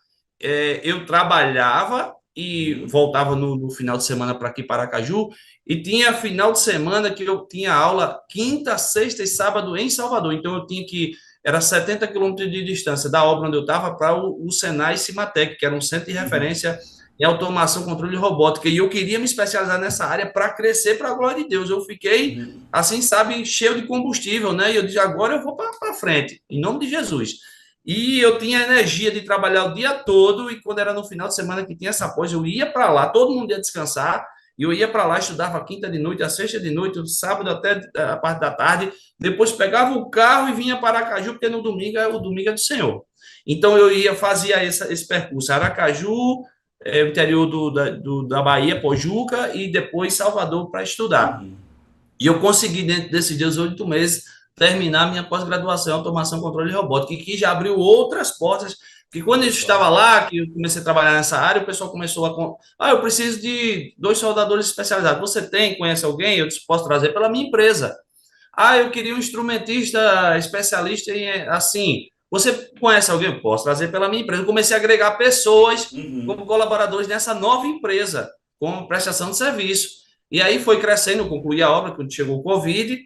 eu trabalhava e voltava no final de semana para aqui, para Aracaju, e tinha final de semana que eu tinha aula quinta, sexta e sábado em Salvador. Então, eu tinha que. Era 70 quilômetros de distância da obra onde eu estava para o Senai Cimatec, que era um centro de referência em automação, controle e robótica. E eu queria me especializar nessa área para crescer para a glória de Deus. Eu fiquei, assim, sabe, cheio de combustível, né? E eu disse, agora eu vou para frente, em nome de Jesus. E eu tinha energia de trabalhar o dia todo, e quando era no final de semana que tinha essa pós, eu ia para lá, todo mundo ia descansar, e eu ia para lá, estudava a quinta de noite, a sexta de noite, o sábado até a parte da tarde, depois pegava o carro e vinha para Aracaju, porque no domingo o domingo é do Senhor. Então eu fazia esse percurso, Aracaju, o interior da Bahia, Pojuca, e depois Salvador para estudar. E eu consegui, dentro desses 18 meses, terminar minha pós-graduação em automação, controle e robótica, e que já abriu outras portas, porque quando eu estava lá, que eu comecei a trabalhar nessa área, o pessoal começou eu preciso de 2 soldadores especializados. Você conhece alguém? Eu disse, posso trazer pela minha empresa. Eu queria um instrumentista especialista em, assim, você conhece alguém? Eu posso trazer pela minha empresa. Eu comecei a agregar pessoas como colaboradores nessa nova empresa, com prestação de serviço. E aí foi crescendo, eu concluí a obra quando chegou o Covid,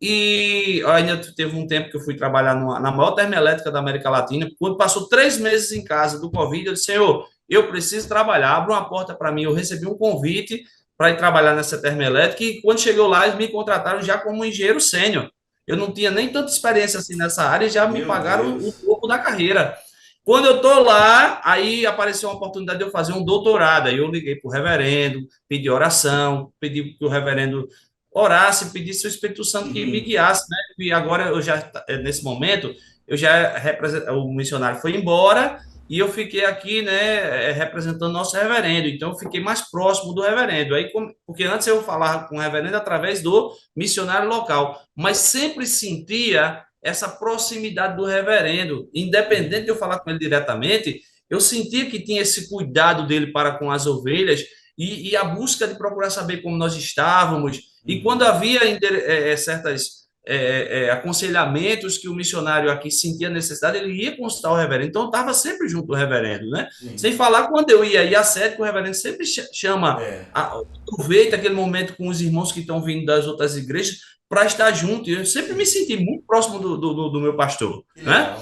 e ainda teve um tempo que eu fui trabalhar na maior termoelétrica da América Latina. Quando passou 3 meses em casa do Covid, eu disse, Senhor, eu preciso trabalhar, abra uma porta para mim. Eu recebi um convite para ir trabalhar nessa termoelétrica, e quando chegou lá, eles me contrataram já como engenheiro sênior. Eu não tinha nem tanta experiência assim nessa área, e já me pagaram o topo da carreira. Quando eu estou lá, aí apareceu uma oportunidade de eu fazer um doutorado. Aí eu liguei para o reverendo, pedi oração, pedi que o reverendo orasse, pedisse o Espírito Santo que me guiasse, né? E agora eu já, nesse momento, o missionário foi embora, e eu fiquei aqui, né, representando o nosso reverendo. Então, eu fiquei mais próximo do reverendo. Aí, porque antes eu falava com o reverendo através do missionário local, mas sempre sentia essa proximidade do reverendo. Independente de eu falar com ele diretamente, eu sentia que tinha esse cuidado dele para com as ovelhas, e a busca de procurar saber como nós estávamos. E quando havia certas aconselhamentos que o missionário aqui sentia necessidade, ele ia consultar o reverendo. Então, eu estava sempre junto do reverendo, né? Sem falar quando eu ia a sede, que o reverendo sempre chama, aproveita aquele momento com os irmãos que estão vindo das outras igrejas para estar junto. E eu sempre me senti muito próximo do meu pastor, né?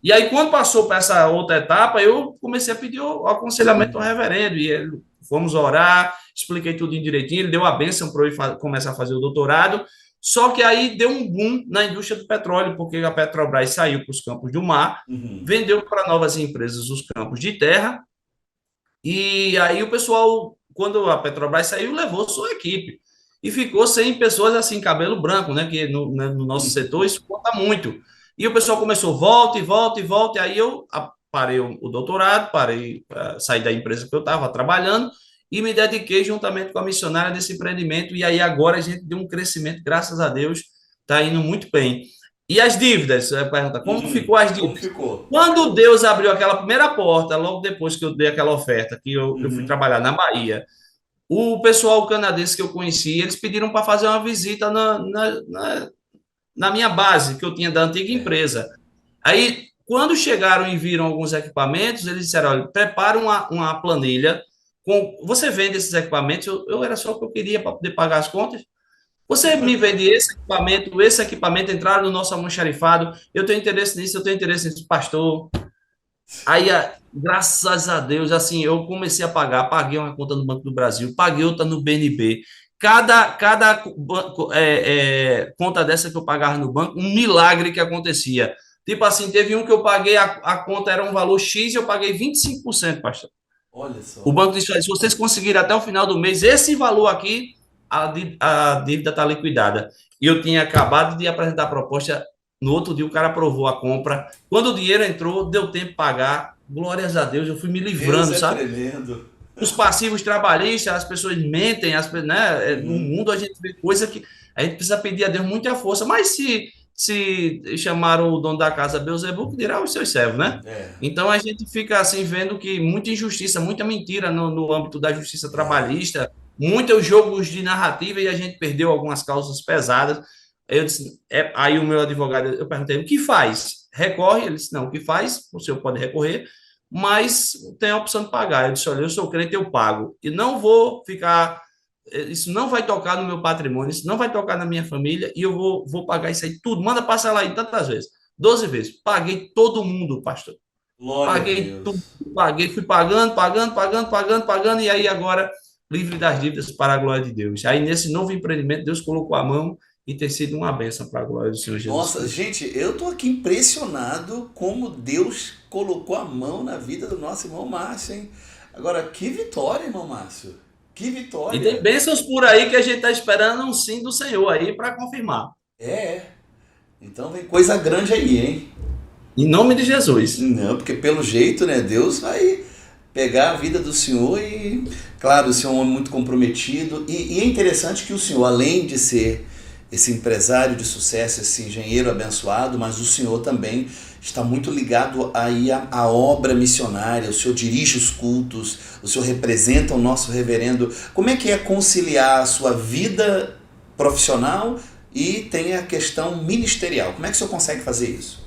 E aí, quando passou para essa outra etapa, eu comecei a pedir o aconselhamento ao reverendo, e fomos orar, expliquei tudo direitinho, ele deu a bênção para eu começar a fazer o doutorado. Só que aí deu um boom na indústria do petróleo, porque a Petrobras saiu para os campos do mar, vendeu para novas empresas os campos de terra, e aí o pessoal, quando a Petrobras saiu, levou sua equipe, e ficou sem pessoas assim, cabelo branco, né, que no nosso setor isso conta muito. E o pessoal começou, volta, e aí eu parei o doutorado, saí da empresa que eu estava trabalhando, e me dediquei juntamente com a missionária desse empreendimento, e aí agora a gente deu um crescimento, graças a Deus, está indo muito bem. E as dívidas? Você pergunta, como ficou as dívidas? Quando Deus abriu aquela primeira porta, logo depois que eu dei aquela oferta, que eu fui trabalhar na Bahia, o pessoal canadense que eu conheci, eles pediram para fazer uma visita na minha base, que eu tinha da antiga empresa. Aí, quando chegaram e viram alguns equipamentos, eles disseram, olha, prepara uma planilha, você vende esses equipamentos, eu era só o que eu queria para poder pagar as contas. Você me vende esse equipamento entrar no nosso almoxarifado, eu tenho interesse nisso, eu tenho interesse nisso, pastor. Aí, graças a Deus, assim, eu comecei a pagar, paguei uma conta no Banco do Brasil, paguei outra no BNB. Cada conta dessa que eu pagava no banco, um milagre que acontecia. Tipo assim, teve um que eu paguei, a conta era um valor X e eu paguei 25%, pastor. Olha O só. banco disse: "Olha, se vocês conseguirem até o final do mês esse valor aqui, a dívida está liquidada." E eu tinha acabado de apresentar a proposta, no outro dia o cara aprovou a compra. Quando o dinheiro entrou, deu tempo de pagar. Glórias a Deus, eu fui me Deus livrando, é sabe? tremendo. Os passivos trabalhistas, as pessoas mentem, né? No Uhum. mundo a gente vê coisa que a gente precisa pedir a Deus muita força. Mas se chamaram o dono da casa Beelzebub, dirá os seus servos, né? É, Então a gente fica assim vendo que muita injustiça, muita mentira no âmbito da justiça é. trabalhista, muitos jogos de narrativa e a gente perdeu algumas causas pesadas. Eu disse, aí o meu advogado, eu perguntei, o que faz? Recorre? Ele disse, não, o que faz? O senhor pode recorrer, mas tem a opção de pagar. Eu disse, olha, eu sou crente, eu pago. E não vou ficar, isso não vai tocar no meu patrimônio, isso não vai tocar na minha família, e eu vou pagar isso aí tudo. Manda passar lá aí tantas vezes. 12 vezes. Paguei todo mundo, pastor. Glória a Paguei tudo, Deus. paguei, fui pagando, e aí agora livre das dívidas para a glória de Deus. Aí nesse novo empreendimento, Deus colocou a mão e tem sido uma bênção para a glória do Senhor Jesus Nossa, Cristo. gente, eu tô aqui impressionado como Deus colocou a mão na vida do nosso irmão Márcio, hein? Agora, que vitória, irmão Márcio. Que E tem vitória. bênçãos por aí que a gente está esperando um sim do Senhor aí para confirmar. É. Então vem coisa grande aí, hein? Em nome de Jesus. Não, porque pelo jeito, né, Deus vai pegar a vida do senhor e, claro, o senhor é um homem muito comprometido. E é interessante que o senhor, além de ser esse empresário de sucesso, esse engenheiro abençoado, mas o senhor também está muito ligado aí à obra missionária. O senhor dirige os cultos, o senhor representa o nosso reverendo. Como é que é conciliar a sua vida profissional e tem a questão ministerial? Como é que o senhor consegue fazer isso?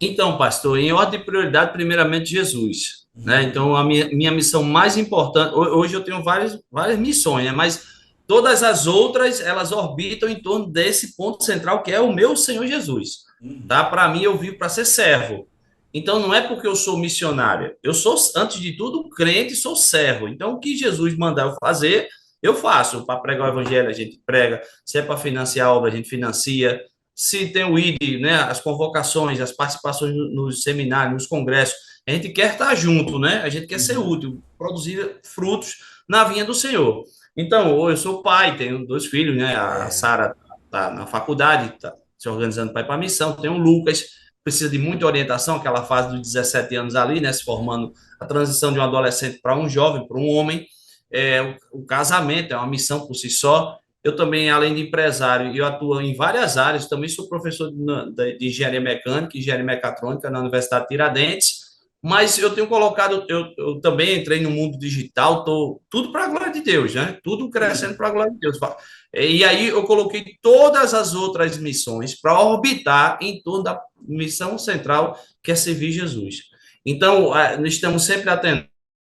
Então, pastor, em ordem de prioridade, primeiramente Jesus, né? Então, a minha missão mais importante, hoje eu tenho várias missões, né? Mas todas as outras, elas orbitam em torno desse ponto central, que é o meu Senhor Jesus, Uhum. tá? Para mim, eu vivo para ser servo. Então, não é porque eu sou missionário, eu sou, antes de tudo, crente e sou servo. Então, o que Jesus mandar eu fazer, eu faço. Para pregar o evangelho, a gente prega. Se é para financiar a obra, a gente financia. Se tem o ID, né, as convocações, as participações nos seminários, nos congressos, a gente quer estar junto, né? A gente quer ser Uhum. útil, produzir frutos na vinha do Senhor. Então, eu sou pai, tenho 2 filhos, né? A É. Sara está na faculdade, está se organizando para ir para a missão. Tem o Lucas, precisa de muita orientação, aquela fase dos 17 anos ali, né? Se formando a transição de um adolescente para um jovem, para um homem. O casamento é uma missão por si só. Eu também, além de empresário, eu atuo em várias áreas. Também sou professor de engenharia mecânica, engenharia mecatrônica na Universidade de Tiradentes. Mas eu tenho colocado, eu também entrei no mundo digital, tô tudo para a glória de Deus, né? Tudo crescendo para a glória de Deus. E aí eu coloquei todas as outras missões para orbitar em torno da missão central, que é servir Jesus. Então, nós estamos sempre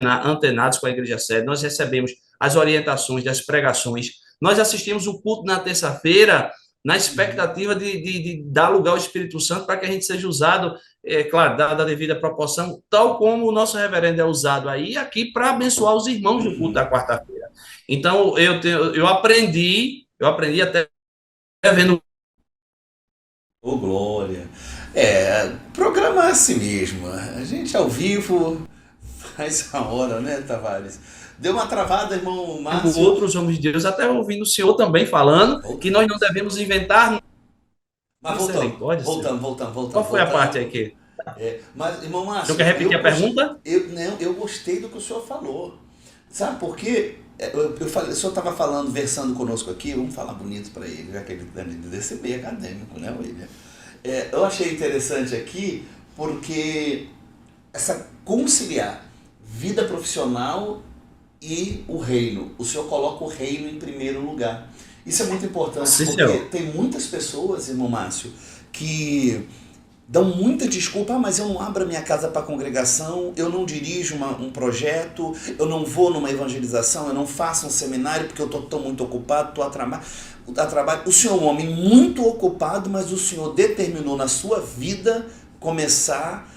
antenados com a igreja sede, nós recebemos as orientações das pregações, nós assistimos o culto na terça-feira na Uhum. expectativa de dar lugar ao Espírito Santo para que a gente seja usado, claro, dada a devida proporção, tal como o nosso reverendo é usado aí aqui para abençoar os irmãos do culto Uhum. da quarta-feira. Então, eu aprendi até vendo. Ô, Glória. É, programa é assim mesmo. A gente ao vivo faz a hora, né, Tavares? Deu uma travada, irmão Márcio. Outros homens de Deus, até ouvindo o senhor também falando que nós não Voltamos. devemos inventar Mas voltamos, misericórdia, senhor. voltamos, voltamos, Qual voltamos, foi a parte aí voltamos. que... É, mas, irmão O senhor Márcio, quer repetir a pergunta? não, eu gostei do que o senhor falou. Sabe por quê? O senhor estava falando, versando conosco aqui, vamos falar bonito para ele, já que ele deve ser meio acadêmico, né, William? Eu achei interessante aqui porque essa conciliar vida profissional e o reino. O senhor coloca o reino em primeiro lugar. Isso é muito importante Sim, porque senhor. tem muitas pessoas, irmão Márcio, que dão muita desculpa, mas eu não abro a minha casa para congregação, eu não dirijo um projeto, eu não vou numa evangelização, eu não faço um seminário porque eu estou muito ocupado, estou a trabalho. O senhor é um homem muito ocupado, mas o senhor determinou na sua vida começar...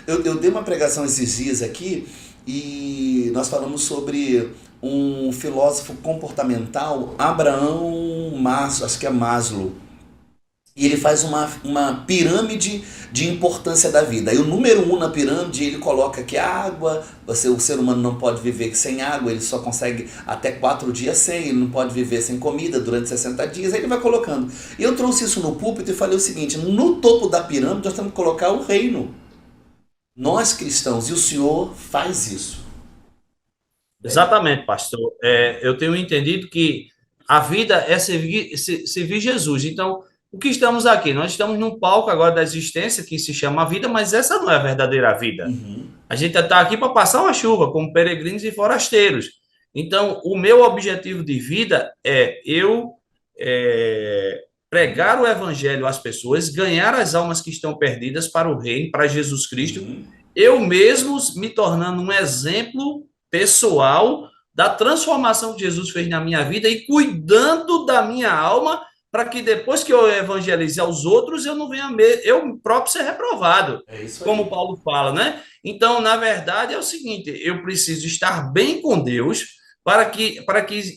Eu dei uma pregação esses dias aqui e nós falamos sobre um filósofo comportamental, Abraham Maslow, acho que é Maslow. E ele faz uma pirâmide de importância da vida. E o número 1 na pirâmide, ele coloca que a água, o ser humano não pode viver sem água, ele só consegue até 4 dias sem, ele não pode viver sem comida durante 60 dias, aí ele vai colocando. E eu trouxe isso no púlpito e falei o seguinte, no topo da pirâmide nós temos que colocar o reino. Nós cristãos, e o Senhor faz isso. Exatamente, pastor. Eu tenho entendido que a vida é servir Jesus. Então, o que estamos aqui? Nós estamos num palco agora da existência que se chama vida, mas essa não é a verdadeira vida. Uhum. A gente está aqui para passar uma chuva, como peregrinos e forasteiros. Então, o meu objetivo de vida é pregar o evangelho às pessoas, ganhar as almas que estão perdidas para o reino, para Jesus Cristo, eu mesmo me tornando um exemplo pessoal da transformação que Jesus fez na minha vida e cuidando da minha alma para que depois que eu evangelize aos outros, eu não venha eu próprio ser reprovado, como Paulo fala, né? Então, na verdade, é o seguinte, eu preciso estar bem com Deus para que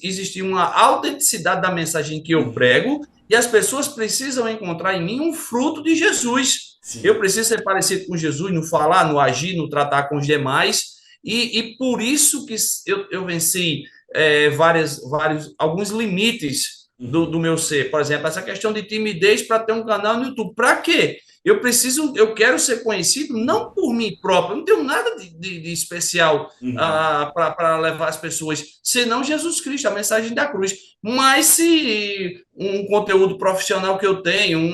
exista uma autenticidade da mensagem que eu prego e as pessoas precisam encontrar em mim um fruto de Jesus. Sim. Eu preciso ser parecido com Jesus no falar, no agir, no tratar com os demais e por isso que eu venci alguns limites do meu ser. Por exemplo, essa questão de timidez para ter um canal no YouTube. Para quê? Eu quero ser conhecido não por mim próprio, eu não tenho nada de especial para levar as pessoas, senão Jesus Cristo, a mensagem da cruz. Mas se um conteúdo profissional que eu tenho,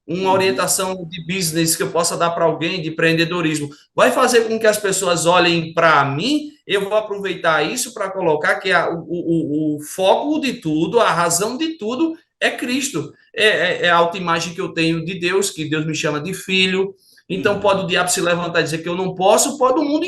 uma orientação de business que eu possa dar para alguém, de empreendedorismo, vai fazer com que as pessoas olhem para mim, eu vou aproveitar isso para colocar que o foco de tudo, a razão de tudo é Cristo. É a autoimagem que eu tenho de Deus, que Deus me chama de filho. Então, pode o diabo se levantar e dizer que eu não posso, pode o mundo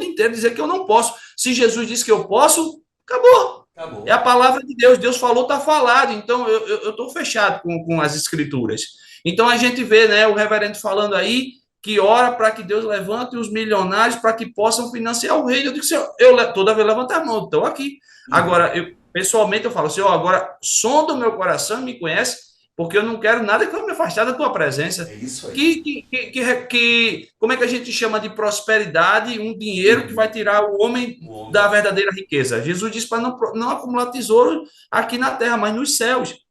inteiro dizer que eu não posso. Se Jesus disse que eu posso, acabou. É a palavra de Deus. Deus falou, está falado. Então, eu estou fechado com as escrituras. Então, a gente vê, né, o reverendo falando aí que ora para que Deus levante os milionários para que possam financiar o reino. Eu digo, Senhor, toda vez levantar a mão, estou aqui. Agora, pessoalmente, eu falo, Senhor, agora sonda o meu coração e me conhece, porque eu não quero nada que vai me afastar da tua presença. É isso aí. Como é que a gente chama de prosperidade? Um dinheiro que vai tirar o homem da verdadeira riqueza. Jesus disse para não acumular tesouro aqui na terra, mas nos céus.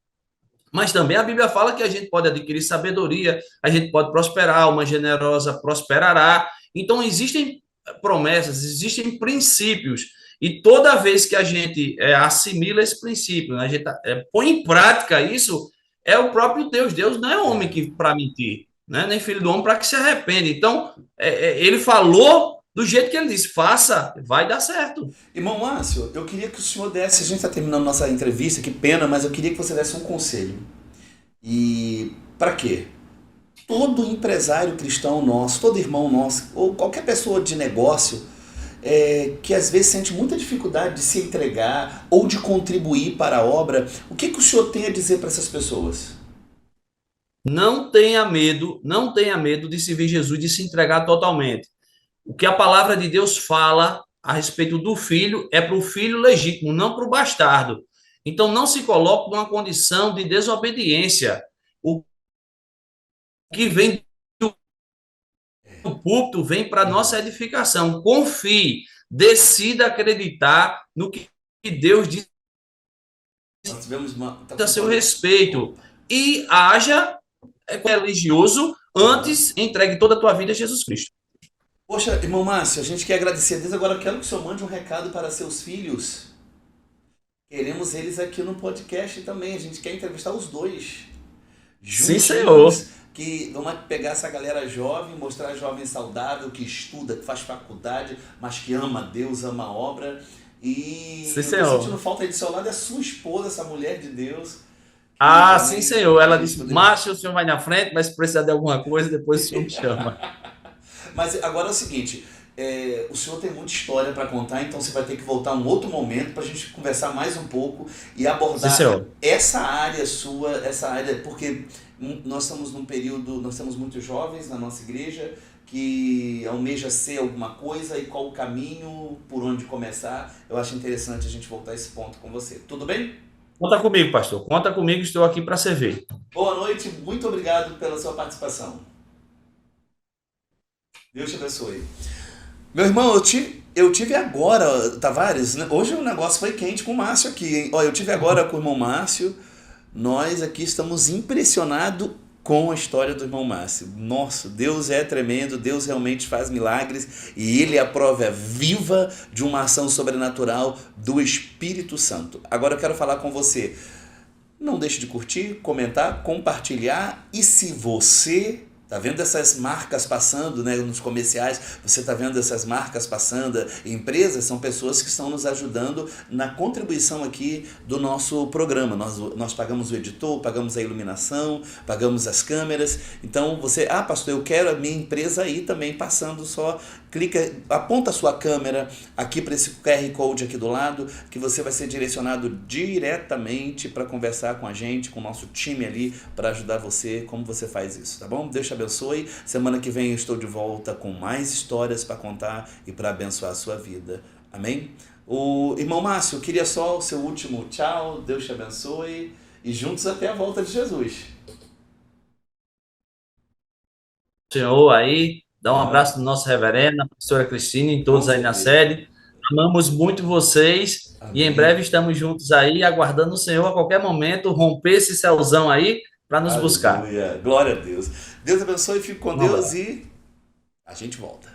Mas também a Bíblia fala que a gente pode adquirir sabedoria, a gente pode prosperar, alma generosa prosperará. Então, existem promessas, existem princípios. E toda vez que a gente assimila esse princípio, a gente põe em prática isso, é o próprio Deus. Deus não é homem para mentir, né? Nem filho do homem para que se arrependa. Então, ele falou do jeito que ele disse, faça, vai dar certo. Irmão Márcio, eu queria que o senhor desse, a gente está terminando nossa entrevista, que pena, mas eu queria que você desse um conselho. E para quê? Todo empresário cristão nosso, todo irmão nosso, ou qualquer pessoa de negócio, que às vezes sente muita dificuldade de se entregar ou de contribuir para a obra, o que o senhor tem a dizer para essas pessoas? Não tenha medo de servir Jesus, de se entregar totalmente. O que a palavra de Deus fala a respeito do filho é para o filho legítimo, não para o bastardo. Então, não se coloque numa condição de desobediência. O que vem do púlpito vem para a nossa edificação. Confie, decida acreditar no que Deus diz a seu respeito e haja religioso, antes entregue toda a tua vida a Jesus Cristo. Poxa, irmão Márcio, a gente quer agradecer a Deus. Agora eu quero que o senhor mande um recado para seus filhos. Queremos eles aqui no podcast também. A gente quer entrevistar os dois. Sim, Senhor. Que vamos pegar essa galera jovem, mostrar a jovem saudável, que estuda, que faz faculdade, mas que ama Deus, ama a obra. E Sim, eu estou sentindo falta aí do seu lado, é a sua esposa, essa mulher de Deus. E Ah, sim, também senhor. a Ela gente disse, poderia. Márcio, o senhor vai na frente, mas se precisar de alguma coisa, depois o senhor me chama. Mas agora é o seguinte, o senhor tem muita história para contar, então você vai ter que voltar um outro momento para a gente conversar mais um pouco e Sim, abordar senhor. essa área sua, essa área, porque nós estamos num período, nós temos muitos jovens na nossa igreja que almeja ser alguma coisa e qual o caminho, por onde começar. Eu acho interessante a gente voltar a esse ponto com você. Tudo bem? Conta comigo, pastor. Conta comigo, estou aqui para servir. Boa noite, muito obrigado pela sua participação. Deus te abençoe. Meu irmão, eu tive agora, Tavares, né? Hoje o negócio foi quente com o Márcio aqui, hein? Ó, eu tive agora com o irmão Márcio. Nós aqui estamos impressionados com a história do irmão Márcio. Nossa, Deus é tremendo, Deus realmente faz milagres e Ele é a prova viva de uma ação sobrenatural do Espírito Santo. Agora eu quero falar com você. Não deixe de curtir, comentar, compartilhar e se você tá vendo essas marcas passando, né, nos comerciais, você tá vendo essas marcas passando, empresas são pessoas que estão nos ajudando na contribuição aqui do nosso programa. Nós pagamos o editor, pagamos a iluminação, pagamos as câmeras. Então você, pastor, eu quero a minha empresa aí também passando, só clica, aponta a sua câmera aqui para esse QR Code aqui do lado, que você vai ser direcionado diretamente para conversar com a gente, com o nosso time ali, para ajudar você, como você faz isso, tá bom? Deus te abençoe. Semana que vem eu estou de volta com mais histórias para contar e para abençoar a sua vida. Amém? O irmão Márcio, eu queria só o seu último tchau, Deus te abençoe e juntos até a volta de Jesus. Senhor aí, dá um Ah, abraço do nosso reverendo, a professora Cristina e com todos aí na certeza. sede. Amamos muito vocês e em Amém. breve estamos juntos aí, aguardando o Senhor a qualquer momento romper esse céuzão aí para nos buscar. Aleluia. Glória a Deus. Deus abençoe, fique com Um Deus abraço. e a gente volta.